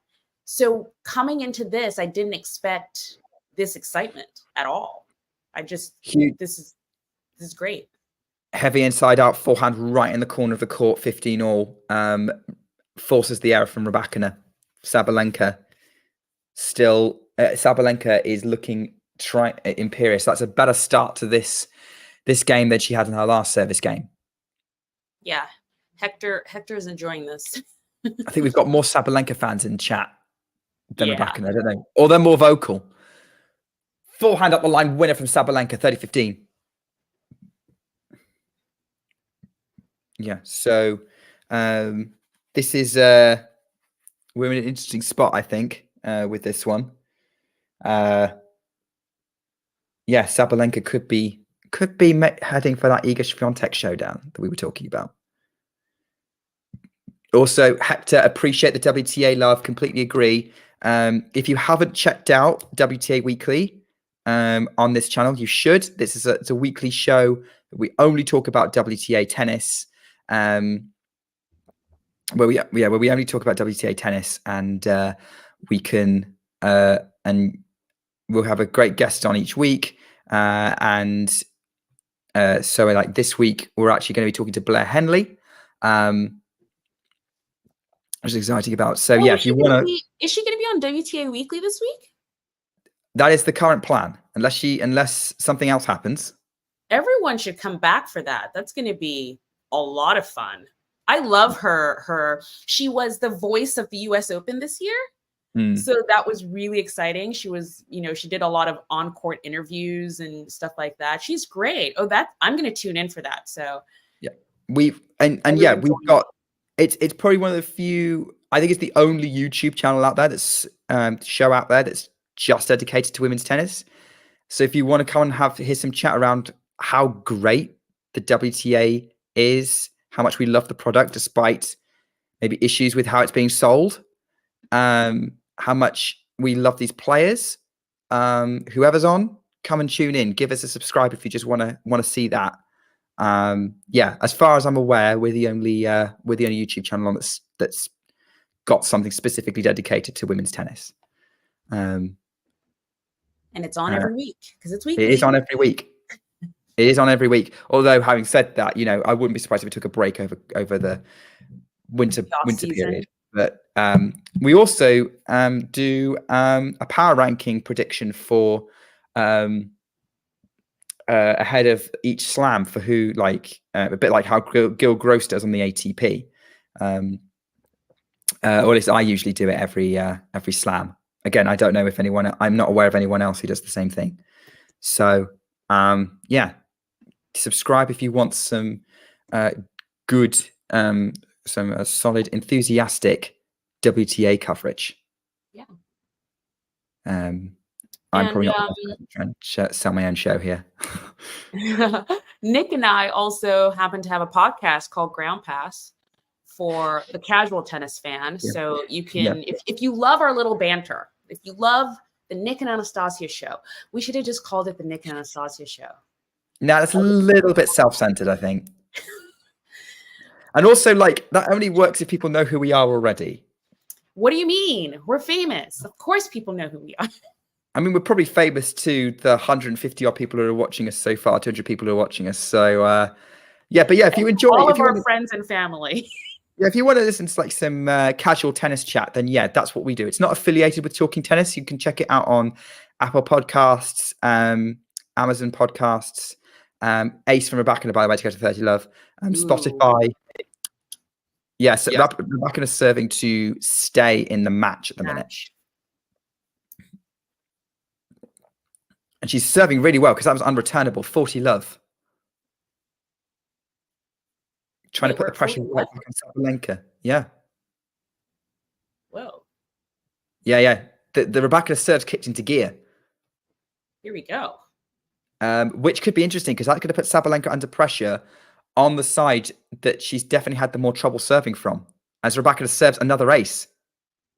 So coming into this, I didn't expect this excitement at all. This is great. Heavy inside out forehand right in the corner of the court, 15-all. Forces the error from Rybakina. Sabalenka is looking imperious. That's a better start to this game than she had in her last service game. Yeah, Hector is enjoying this. I think we've got more Sabalenka fans in chat than Rybakina, I don't know. Or they're more vocal. Forehand up the line winner from Sabalenka, 30-15. Yeah, so this is we're in an interesting spot, I think, with this one. Yeah, Sabalenka could be could be heading for that Iga Swiatek showdown that we were talking about. Also, Hector, appreciate the WTA love. Completely agree. If you haven't checked out WTA Weekly on this channel, you should. It's a weekly show that we only talk about WTA tennis. Where we only talk about WTA tennis, and we can and we'll have a great guest on each week. So like this week, we're actually going to be talking to Blair Henley. Which is exciting about. So yeah, if you want to, is she going to be on WTA Weekly this week? That is the current plan, unless something else happens. Everyone should come back for that. That's going to be a lot of fun. I love her. She was the voice of the US Open this year. So that was really exciting. She was, she did a lot of on-court interviews and stuff like that. She's great. I'm going to tune in for that. So yeah, we've got. It's probably one of the few. I think it's the only YouTube channel out there that's show out there that's just dedicated to women's tennis. So if you want to come and hear some chat around how great the WTA is, how much we love the product despite maybe issues with how it's being sold, how much we love these players, whoever's on, come and tune in. Give us a subscribe if you just want to see that. As far as I'm aware, we're the only YouTube channel on that's got something specifically dedicated to women's tennis. And it's on every week because it's weekly. It is on every week. It is on every week. Although, having said that, I wouldn't be surprised if we took a break over the winter period. But we also do a power ranking prediction for ahead of each slam for who, a bit like how Gil Gross does on the ATP. Or at least I usually do it every slam. Again, I don't know if I'm not aware of anyone else who does the same thing. So subscribe if you want some good, some solid, enthusiastic WTA coverage. Yeah. I'm probably not trying to sell my own show here. Nick and I also happen to have a podcast called Ground Pass for the casual tennis fan. Yeah. So you can, if you love our little banter, if you love the Nick and Anastasia show, we should have just called it the Nick and Anastasia show. No, that's a little bit self-centered, I think. And also, that only works if people know who we are already. What do you mean? We're famous. Of course people know who we are. I mean, we're probably famous to the 150 odd people who are watching us so far, 200 people who are watching us. So, if you enjoy all of our friends and family. Yeah, if you want to listen to some casual tennis chat, then that's what we do. It's not affiliated with Talking Tennis. You can check it out on Apple Podcasts, Amazon Podcasts, Ace from Rybakina, by the way, to go to 30 Love, Spotify. Yeah, so Rybakina is serving to stay in the match at the minute. And she's serving really well because that was unreturnable. 40 Love. Trying to put the pressure right back on Sabalenka. Yeah. Whoa. Yeah. The Rybakina serves kicked into gear. Here we go. Which could be interesting because that could have put Sabalenka under pressure on the side that she's definitely had the more trouble serving from. As Rybakina serves another ace.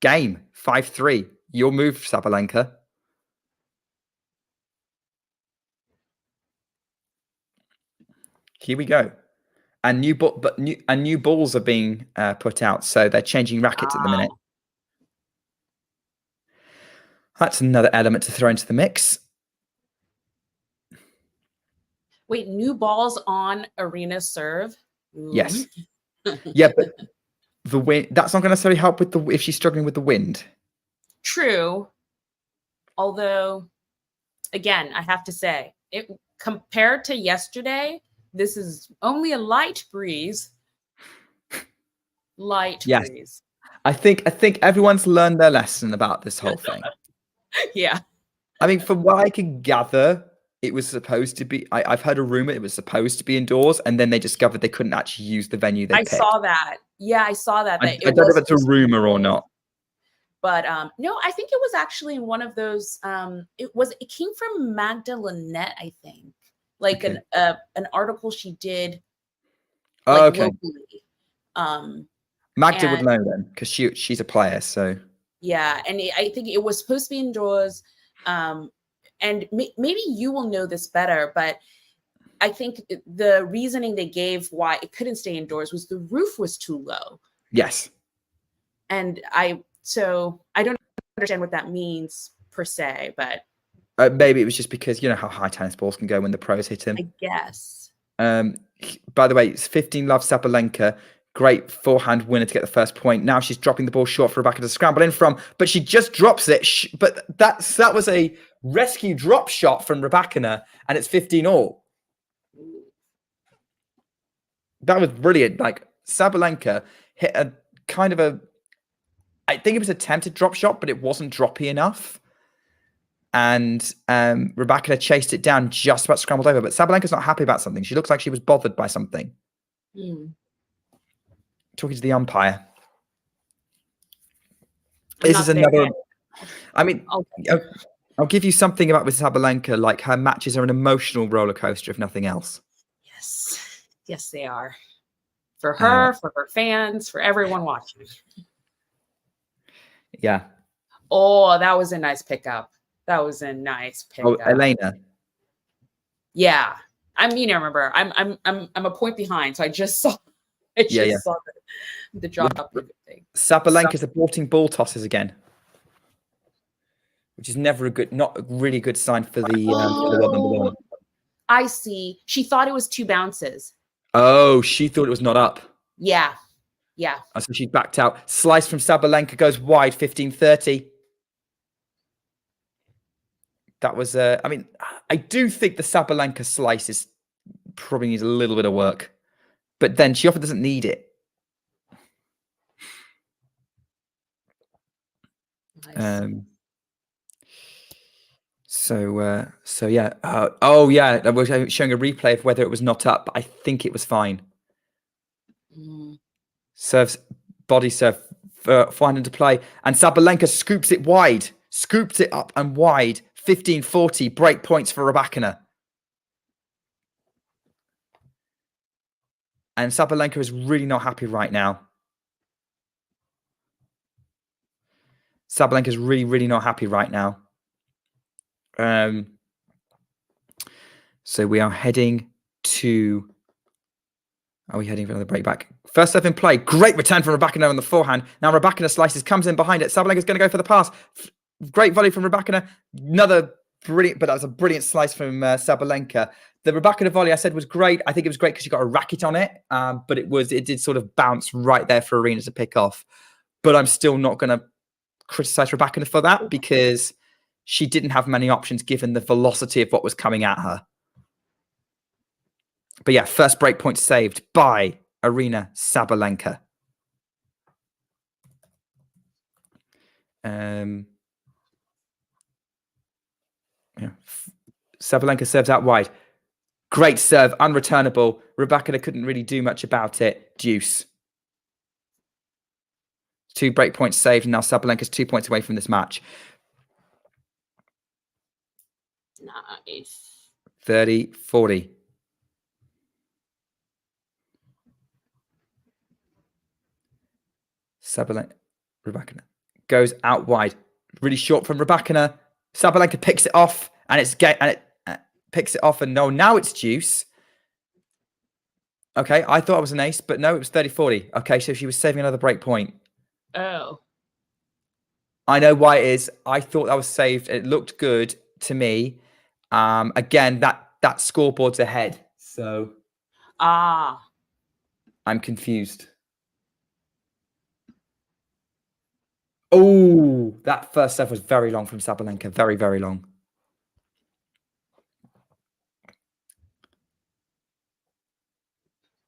Game 5-3. Your move, Sabalenka. Here we go. And new balls are being put out, so they're changing rackets at the minute. That's another element to throw into the mix. Wait, new balls on Aryna's serve? Ooh. Yes. Yeah, but the wind, that's not going to necessarily help with if she's struggling with the wind. True. Although, again, I have to say, compared to yesterday, this is only a light breeze. Breeze. I think everyone's learned their lesson about this whole thing. Yeah. I mean, from what I can gather, it was supposed to be. I've heard a rumor it was supposed to be indoors, and then they discovered they couldn't actually use the venue they picked. I saw that. Yeah, I saw that. I don't know if it's a rumor or not. But no, I think it was actually in one of those. It came from Magdalenette, I think. like Okay. an article she did Oh, like okay. locally. Magda would And know then because she's a player. So yeah, and I think it was supposed to be indoors. And maybe you will know this better, but I think the reasoning they gave why it couldn't stay indoors was the roof was too low. yes. And I don't understand what that means per se, but Maybe it was just because you know how high tennis balls can go when the pros hit him. I guess. By the way, it's 15 love Sabalenka. Great forehand winner to get the first point. Now she's dropping the ball short for Rybakina to scramble in from, but she just drops it. But that was a rescue drop shot from Rybakina, and it's 15 all. That was brilliant. Like Sabalenka hit a kind of I think it was a attempted drop shot, but it wasn't droppy enough. And Rybakina chased it down, just about scrambled over. But Sabalenka's not happy about something. She looks like she was bothered by something. Talking to the umpire. This is another. I mean, I'll give you something about with Sabalenka. Like her matches are an emotional roller coaster, if nothing else. Yes, they are. For her, for her fans, for everyone watching. Yeah. Oh, that was a nice pickup. That was a nice pickup. Oh, Elena. Yeah. I mean, I remember. I'm a point behind, so I just saw. Saw the drop thing. Sabalenka's aborting ball tosses again, which is never not a really good sign for the world number one. I see. She thought it was 2 bounces. Oh, she thought it was not up. Yeah. So she backed out. Slice from Sabalenka goes wide, 15-30. That was, I mean, I do think the Sabalenka slice is probably needs a little bit of work, but then she often doesn't need it. Nice. So yeah. Oh yeah, I was showing a replay of whether it was not up. But I think it was fine. Serves, body serve, forehand into play, and Sabalenka scoops it wide, scoops it up and wide. 15-40, break points for Rybakina. And Sabalenka is really not happy right now. Sabalenka is really, really not happy right now. So we are heading to. Are we heading for another break back? First serve in play. Great return from Rybakina on the forehand. Now Rybakina slices, comes in behind it. Sabalenka's going to go for the pass. Great volley from Rybakina. Another brilliant, but that was a brilliant slice from Sabalenka. The Rybakina volley I said was great. I think it was great because she got a racket on it, but it did sort of bounce right there for Aryna to pick off. But I'm still not going to criticize Rybakina for that because she didn't have many options given the velocity of what was coming at her. But yeah, first break point saved by Aryna Sabalenka. Sabalenka serves out wide. Great serve, unreturnable. Rybakina couldn't really do much about it. Deuce. 2 break points saved, and now Sabalenka's 2 points away from this match. Nice. 30-40. Sabalenka, Rybakina goes out wide. Really short from Rybakina. Sabalenka picks it off, and it picks it off, and no, now it's deuce. Okay, I thought it was an ace, but no, it was 30-40. Okay, so she was saving another break point. Oh. I know why it is. I thought that was saved. It looked good to me. Again, that scoreboard's ahead, so I'm confused. Oh, that first serve was very long from Sabalenka. Very, very long.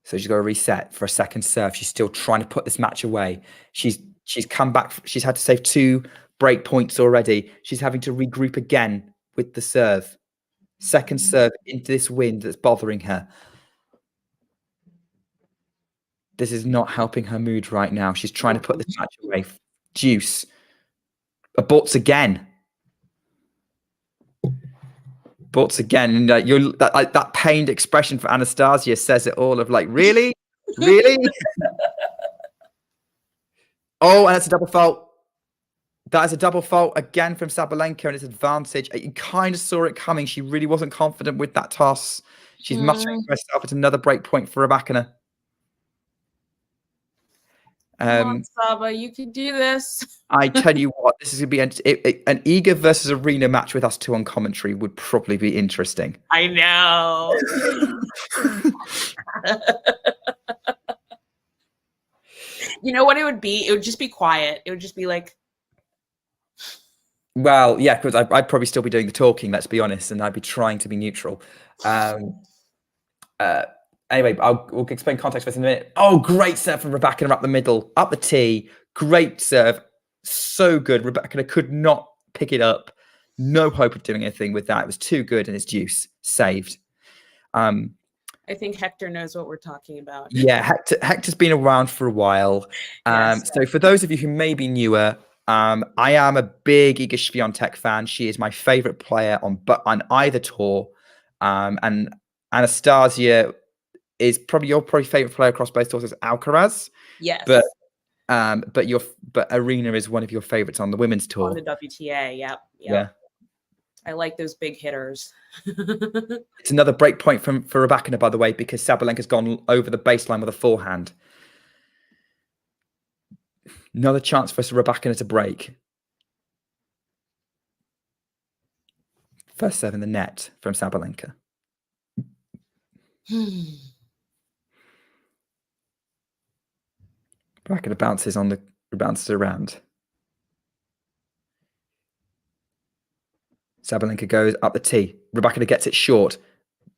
So she's got to reset for a second serve. She's still trying to put this match away. She's come back. She's had to save 2 break points already. She's having to regroup again with the serve. Second serve into this wind that's bothering her. This is not helping her mood right now. She's trying to put this match away. Deuce. Aborts again. But again, you're that pained expression for Anastasia says it all. Of like, really, really. Oh, and that's a double fault. That is a double fault again from Sabalenka, and it's advantage. You kind of saw it coming. She really wasn't confident with that toss. She's muttering to herself. It's another break point for Rybakina. Come on, Saba, you can do this. I tell you what, this is going to be an Iga versus Aryna match with us two on commentary would probably be interesting. I know. You know what it would be? It would just be quiet. It would just be like. Well, yeah, because I'd probably still be doing the talking, let's be honest, and I'd be trying to be neutral. Anyway, we'll explain context for this in a minute. Oh, great serve from Rybakina up the middle, up the tee. Great serve. So good. Rybakina could not pick it up. No hope of doing anything with that. It was too good, and it's deuce. Saved. I think Hector knows what we're talking about. Yeah, Hector's been around for a while. Yes. So for those of you who may be newer, I am a big Iga Świątek fan. She is my favorite player on either tour. And Anastasia is probably your favorite player across both tours is Alcaraz. Yes. But Aryna is one of your favorites on the women's tour. On the WTA, yep. Yeah. I like those big hitters. It's another break point for Rybakina, by the way, because Sabalenka's gone over the baseline with a forehand. Another chance for Rybakina to break. First serve in the net from Sabalenka. Rybakina bounces around. Sabalenka goes up the tee. Rybakina gets it short.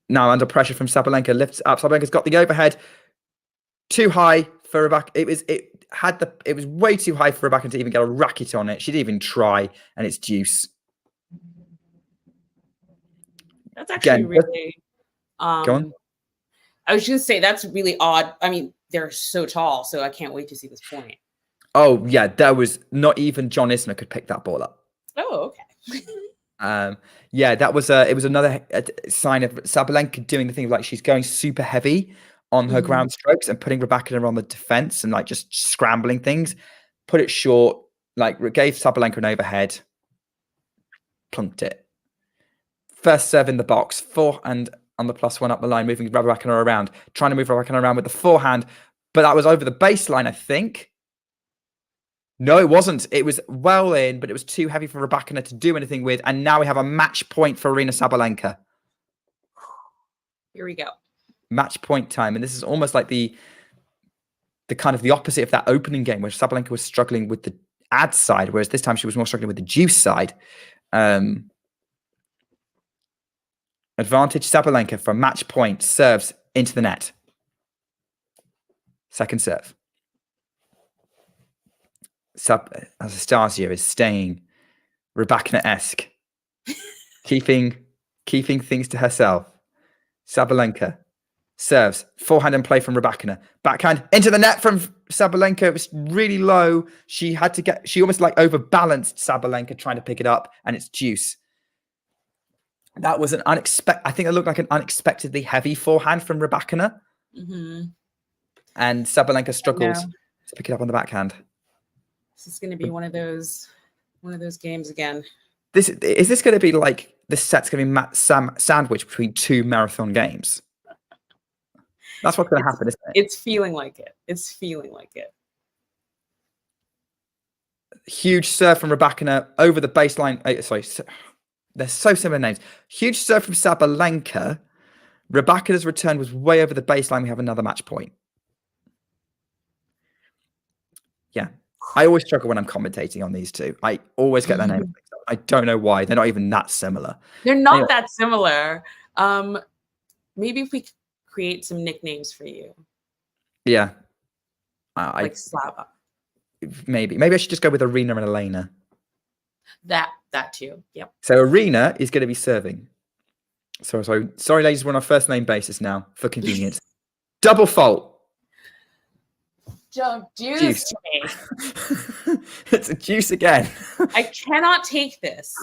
Now under pressure from Sabalenka, lifts up. Sabalenka's got the overhead. Too high for Rybakina. It was way too high for Rybakina to even get a racket on it. She didn't even try, and it's deuce. That's actually really. Go on. I was just gonna say that's really odd. I mean, they're so tall, so I can't wait to see this point. Oh yeah, there was not even John Isner could pick that ball up. Oh, okay. Yeah, that was it was another sign of Sabalenka doing the thing of like she's going super heavy on her ground strokes and putting Rybakina on the defense and like just scrambling things. Put it short, like gave Sabalenka an overhead, plunked it. First serve in the box, forehand on the +1 up the line, moving Rybakina around, trying to move Rybakina around with the forehand, but that was over the baseline, I think. No, it wasn't. It was well in, but it was too heavy for Rybakina to do anything with. And now we have a match point for Aryna Sabalenka. Here we go. Match point time. And this is almost like the kind of the opposite of that opening game where Sabalenka was struggling with the ad side, whereas this time she was more struggling with the juice side. Advantage Sabalenka for match point. Serves into the net. Second serve. Anastasia is staying Rybakina-esque, keeping things to herself. Sabalenka serves, forehand and play from Rybakina, backhand into the net from Sabalenka. It was really low. She almost like overbalanced Sabalenka trying to pick it up, and it's deuce. That was I think it looked like an unexpectedly heavy forehand from Rybakina, and Sabalenka struggles to pick it up on the backhand. This is going to be one of those games again. Is this going to be like this set's going to be sandwiched between two marathon games? That's what's going to happen, isn't it? It's feeling like it. It's feeling like it. Huge serve from Rybakina over the baseline. Sorry, they're so similar names. Huge serve from Sabalenka. Rybakina's return was way over the baseline. We have another match point. Yeah. I always struggle when I'm commentating on these two. I always get their names mixed up. I don't know why. They're not even that similar. They're not that similar. Maybe if we create some nicknames for you. Yeah. Like Slava. Maybe I should just go with Aryna and Elena. That too. Yep. So Aryna is going to be serving. Sorry, ladies, we're on a first name basis now for convenience. Double fault. Don't do this to me. It's a juice again. I cannot take this.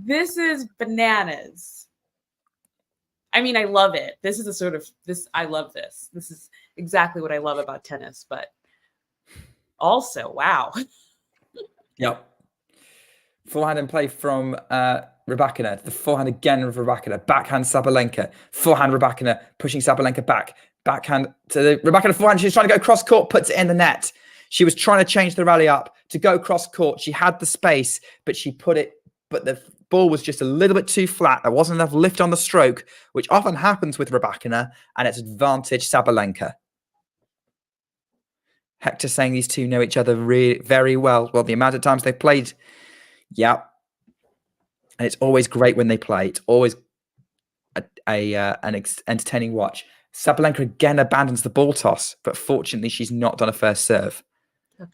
This is bananas. I mean, I love it. This is a sort of I love this. This is exactly what I love about tennis, but also, wow. Yep. Forehand and play from Rybakina. The forehand again of Rybakina. Backhand Sabalenka. Forehand Rybakina pushing Sabalenka back. Backhand to the Rybakina forehand. She's trying to go cross court, puts it in the net. She was trying to change the rally up to go cross court. She had the space, but the ball was just a little bit too flat. There wasn't enough lift on the stroke, which often happens with Rybakina, and it's advantage Sabalenka. Hector saying these two know each other very well. Well, the amount of times they've played, yeah. And it's always great when they play. It's always an entertaining watch. Sabalenka again abandons the ball toss, but fortunately she's not done a first serve. Okay.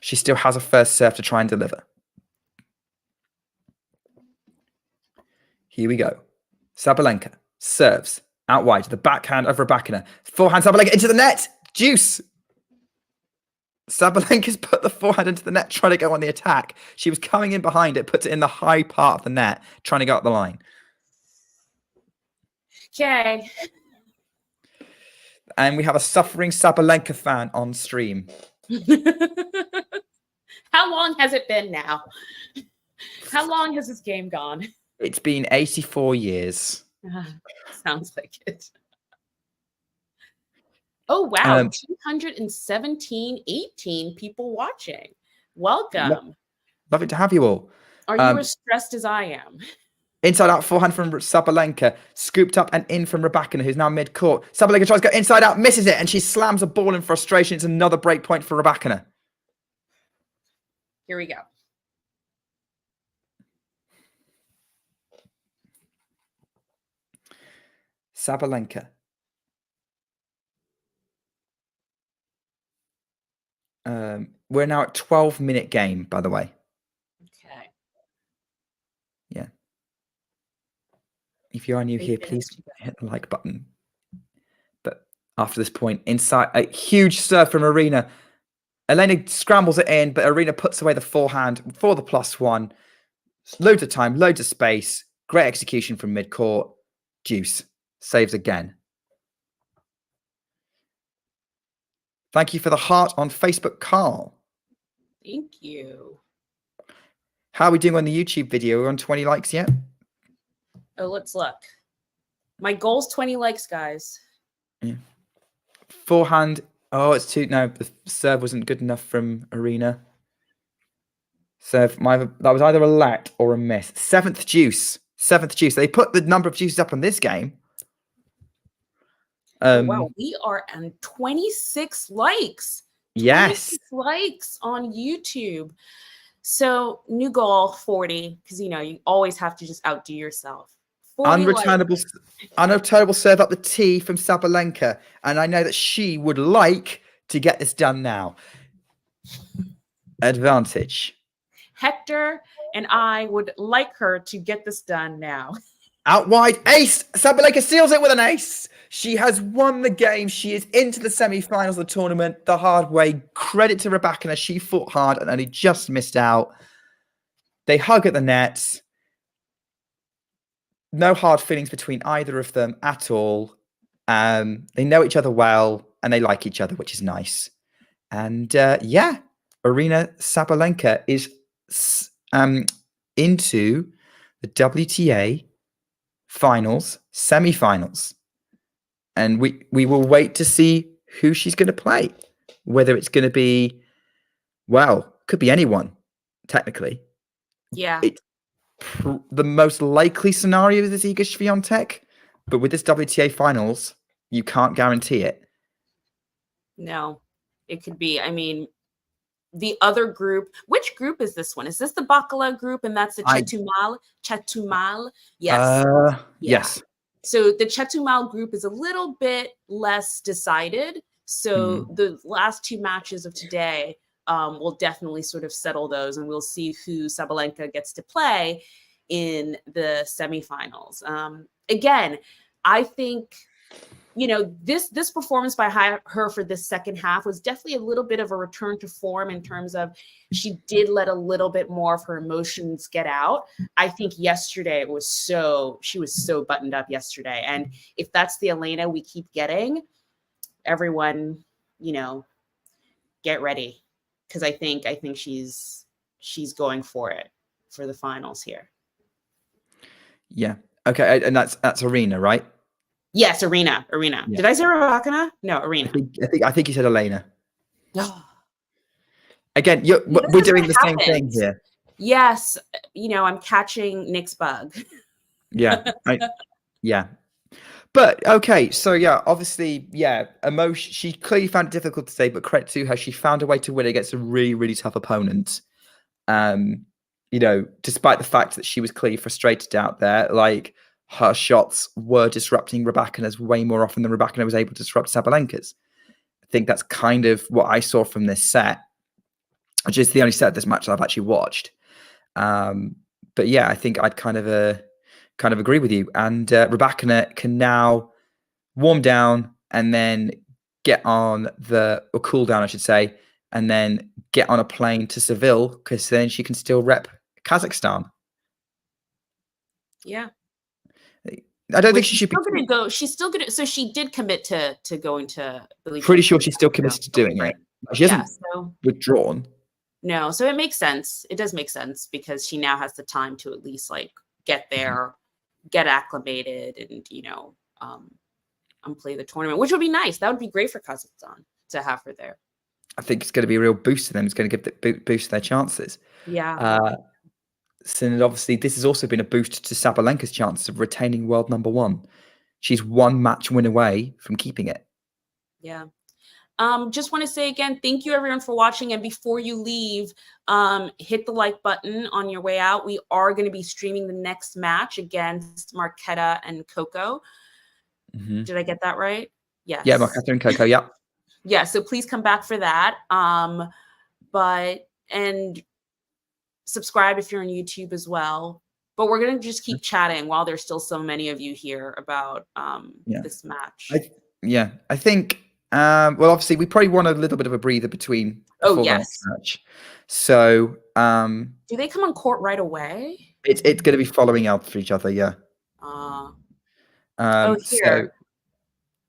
She still has a first serve to try and deliver. Here we go. Sabalenka serves out wide to the backhand of Rybakina. Forehand Sabalenka into the net. Deuce. Sabalenka's put the forehand into the net, trying to go on the attack. She was coming in behind it, puts it in the high part of the net, trying to go up the line. Okay. And we have a suffering Sabalenka fan on stream. How long has it been now? How long has this game gone? It's been 84 years. Sounds like it. Oh, wow. 218 people watching. Welcome. Lovely to have you all. Are you as stressed as I am? Inside out forehand from Sabalenka. Scooped up and in from Rybakina, who's now mid-court. Sabalenka tries to go inside out, misses it, and she slams a ball in frustration. It's another break point for Rybakina. Here we go. Sabalenka. We're now at 12-minute game, by the way. Okay. Yeah. If you are new here, please hit the like button. But after this point, inside, a huge serve from Aryna. Elena scrambles it in, but Aryna puts away the forehand for the +1. Loads of time, loads of space. Great execution from mid-court. Deuce. Saves again. Thank you for the heart on Facebook, Carl. Thank you. How are we doing on the YouTube video? We're on 20 likes yet? Oh, let's look. My goal's 20 likes, guys. Yeah. Forehand. Oh, it's too. No, the serve wasn't good enough from Aryna. Serve. That was either a let or a miss. Seventh deuce. They put the number of deuces up on this game. Wow, we are on 26 likes. Yes. 26 likes on YouTube. So new goal, 40, because you always have to just outdo yourself. Unreturnable serve up the tee from Sabalenka, and I know that she would like to get this done now. Advantage. Hector and I would like her to get this done now. Out wide, ace. Sabalenka seals it with an ace. She has won the game. She is into the semi-finals of the tournament the hard way. Credit to Rybakina. She fought hard and only just missed out. They hug at the net. No hard feelings between either of them at all. They know each other well and they like each other, which is nice. And yeah, Aryna Sabalenka is into the WTA finals, semi-finals. And we will wait to see who she's going to play. Whether it's going to be, well, could be anyone, technically. Yeah. The most likely scenario is Iga Swiatek, but with this WTA finals, you can't guarantee it. No, it could be. I mean, the other group, which group is this one? Is this the Bacala group? And that's the Chetumal? Yes. Yes. So the Chetumal group is a little bit less decided. So the last two matches of today will definitely sort of settle those, and we'll see who Sabalenka gets to play in the semifinals. Again, I think you know, this performance by her for this second half was definitely a little bit of a return to form in terms of she did let a little bit more of her emotions get out. I think yesterday she was so buttoned up yesterday. And if that's the Elena we keep getting, everyone, you know, get ready. Because I think she's going for it for the finals here. Yeah. Okay. And that's Aryna, right? Yes, Aryna. Yeah. Did I say Rybakina? No, Aryna. I think you said Elena. Again, we're doing the same thing here. Yes, you know, I'm catching Nick's bug. Yeah. Yeah. But okay, so yeah, obviously, yeah, emotion. She clearly found it difficult today, but credit to her, she found a way to win against a really, really tough opponent. You know, despite the fact that she was clearly frustrated out there, like her shots were disrupting Rybakina's way more often than Rybakina was able to disrupt Sabalenka's. I think that's kind of what I saw from this set, which is the only set of this match that I've actually watched. But yeah, I think I'd kind of agree with you. And Rybakina can now warm down and then get on or cool down, I should say, and then get on a plane to Seville, because then she can still rep Kazakhstan. Yeah. I don't think she should be going to go. She's still going to. So she did commit to going to. Pretty sure she's still committed to doing it. She hasn't withdrawn. No, so it makes sense. It does make sense because she now has the time to at least like get there, get acclimated, and you know, play the tournament, which would be nice. That would be great for Kazakhstan to have her there. I think it's going to be a real boost to them. It's going to give boost their chances. Yeah. So obviously, this has also been a boost to Sabalenka's chances of retaining world #1. She's one match win away from keeping it. Yeah. Just want to say again, thank you everyone for watching. And before you leave, hit the like button on your way out. We are going to be streaming the next match against Marketa and Coco. Did I get that right? Yes. Yeah, Marketa and Coco. Yeah. Yeah. So please come back for that. And subscribe if you're on YouTube as well. But we're going to just keep chatting while there's still so many of you here about this match. I think, well, obviously, we probably want a little bit of a breather between the next match. So, do they come on court right away? It's going to be following up for each other, yeah. Here. So,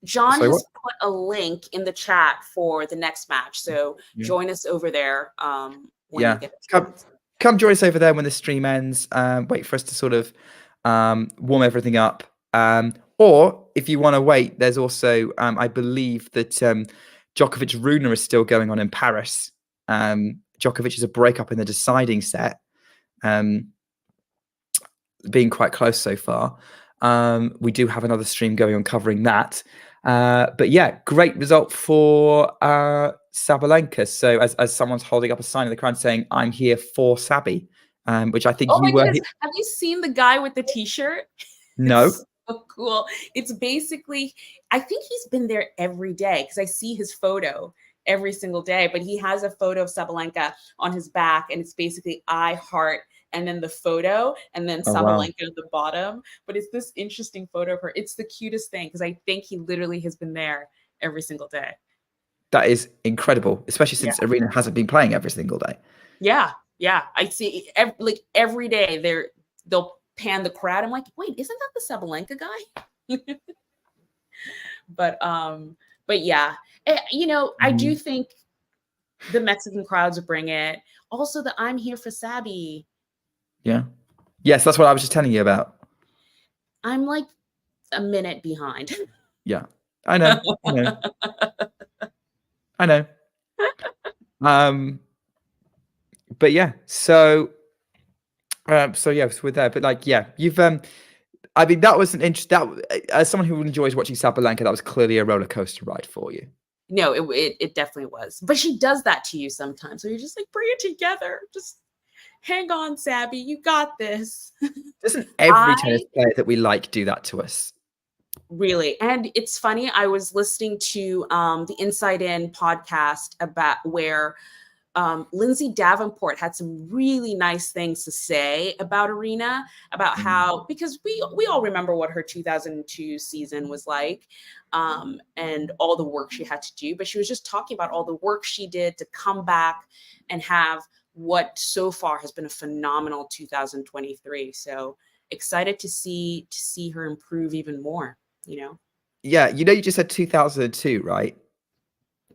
John has put a link in the chat for the next match. So join us over there. When you get come join us over there when the stream ends. Wait for us to sort of warm everything up. Or if you want to wait, there's also, I believe that Djokovic Runa is still going on in Paris. Djokovic is a breakup in the deciding set, being quite close so far. We do have another stream going on covering that. But yeah, great result for Sabalenka. So as someone's holding up a sign in the crowd saying, "I'm here for Sabi," which I think you were. Have you seen the guy with the T-shirt? No. It's so cool. It's basically, I think he's been there every day because I see his photo every single day. But he has a photo of Sabalenka on his back, and it's basically "I heart." And then the photo, and then Sabalenka at the bottom. But it's this interesting photo of her. It's the cutest thing because I think he literally has been there every single day. That is incredible, especially since Aryna hasn't been playing every single day. Yeah. I see every day they'll pan the crowd. I'm like, wait, isn't that the Sabalenka guy? But yeah, you know, I do think the Mexican crowds bring it. Also, the "I'm here for Sabi." Yeah. Yes, that's what I was just telling you about. I'm like a minute behind. Yeah, I know. I know. But yeah, so we're there. But like, yeah, you've I mean, that was an interesting. As someone who enjoys watching Sabalenka, that was clearly a roller coaster ride for you. No, it definitely was. But she does that to you sometimes. So you're just like, bring it together. Just hang on, Sabby, you got this. Doesn't every tennis player that we like do that to us? Really. And it's funny, I was listening to the Inside In podcast about where Lindsay Davenport had some really nice things to say about Aryna, about how, because we all remember what her 2002 season was like, and all the work she had to do. But she was just talking about all the work she did to come back and have what so far has been a phenomenal 2023. So excited to see her improve even more, you know. Yeah, you just said 2002, right?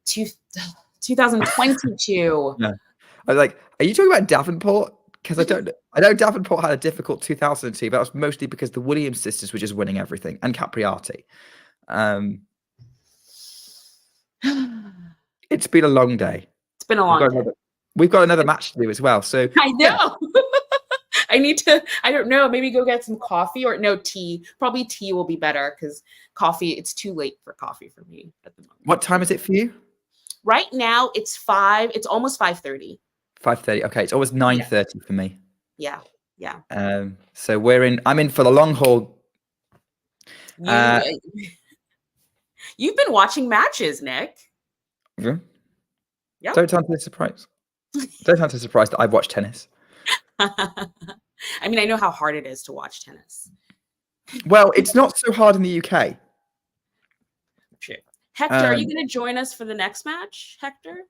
2022. Yeah. I was like, are you talking about Davenport? Because I know Davenport had a difficult 2002, but that was mostly because the Williams sisters were just winning everything, and Capriati. It's been a long day. It's been a long day. We've got another match to do as well. So I know. I need to, I don't know, maybe go get some coffee, or no, tea. Probably tea will be better, because coffee, it's too late for coffee for me at the moment. What time is it for you? Right now it's almost 5:30. 5:30. Okay, it's almost 9:30 for me. Yeah. Yeah. So I'm in for the long haul. You've been watching matches, Nick. Yeah. Yeah. Don't sound too surprised. Don't sound too surprised that I've watched tennis. I mean, I know how hard it is to watch tennis. Well, it's not so hard in the UK. Sure. Hector, are you going to join us for the next match, Hector?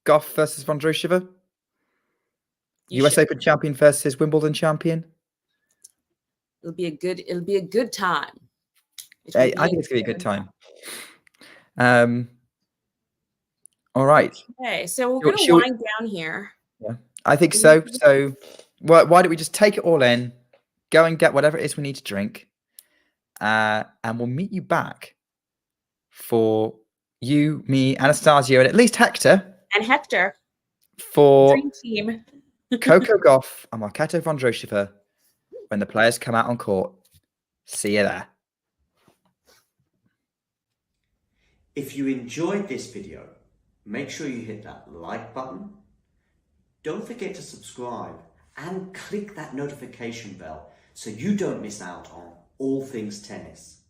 Goff versus Vondrousova. US Open champion versus Wimbledon champion. It'll be a good time. I think it's going to be a good time. All right. Okay, so we're going to wind down here. Yeah, I think so. So why don't we just take it all in, go and get whatever it is we need to drink, and we'll meet you back for you, me, Anastasio, and at least Hector. And Hector. For Dream team. Coco Gauff and Marketa Vondrousova when the players come out on court. See you there. If you enjoyed this video, make sure you hit that like button. Don't forget to subscribe and click that notification bell so you don't miss out on all things tennis.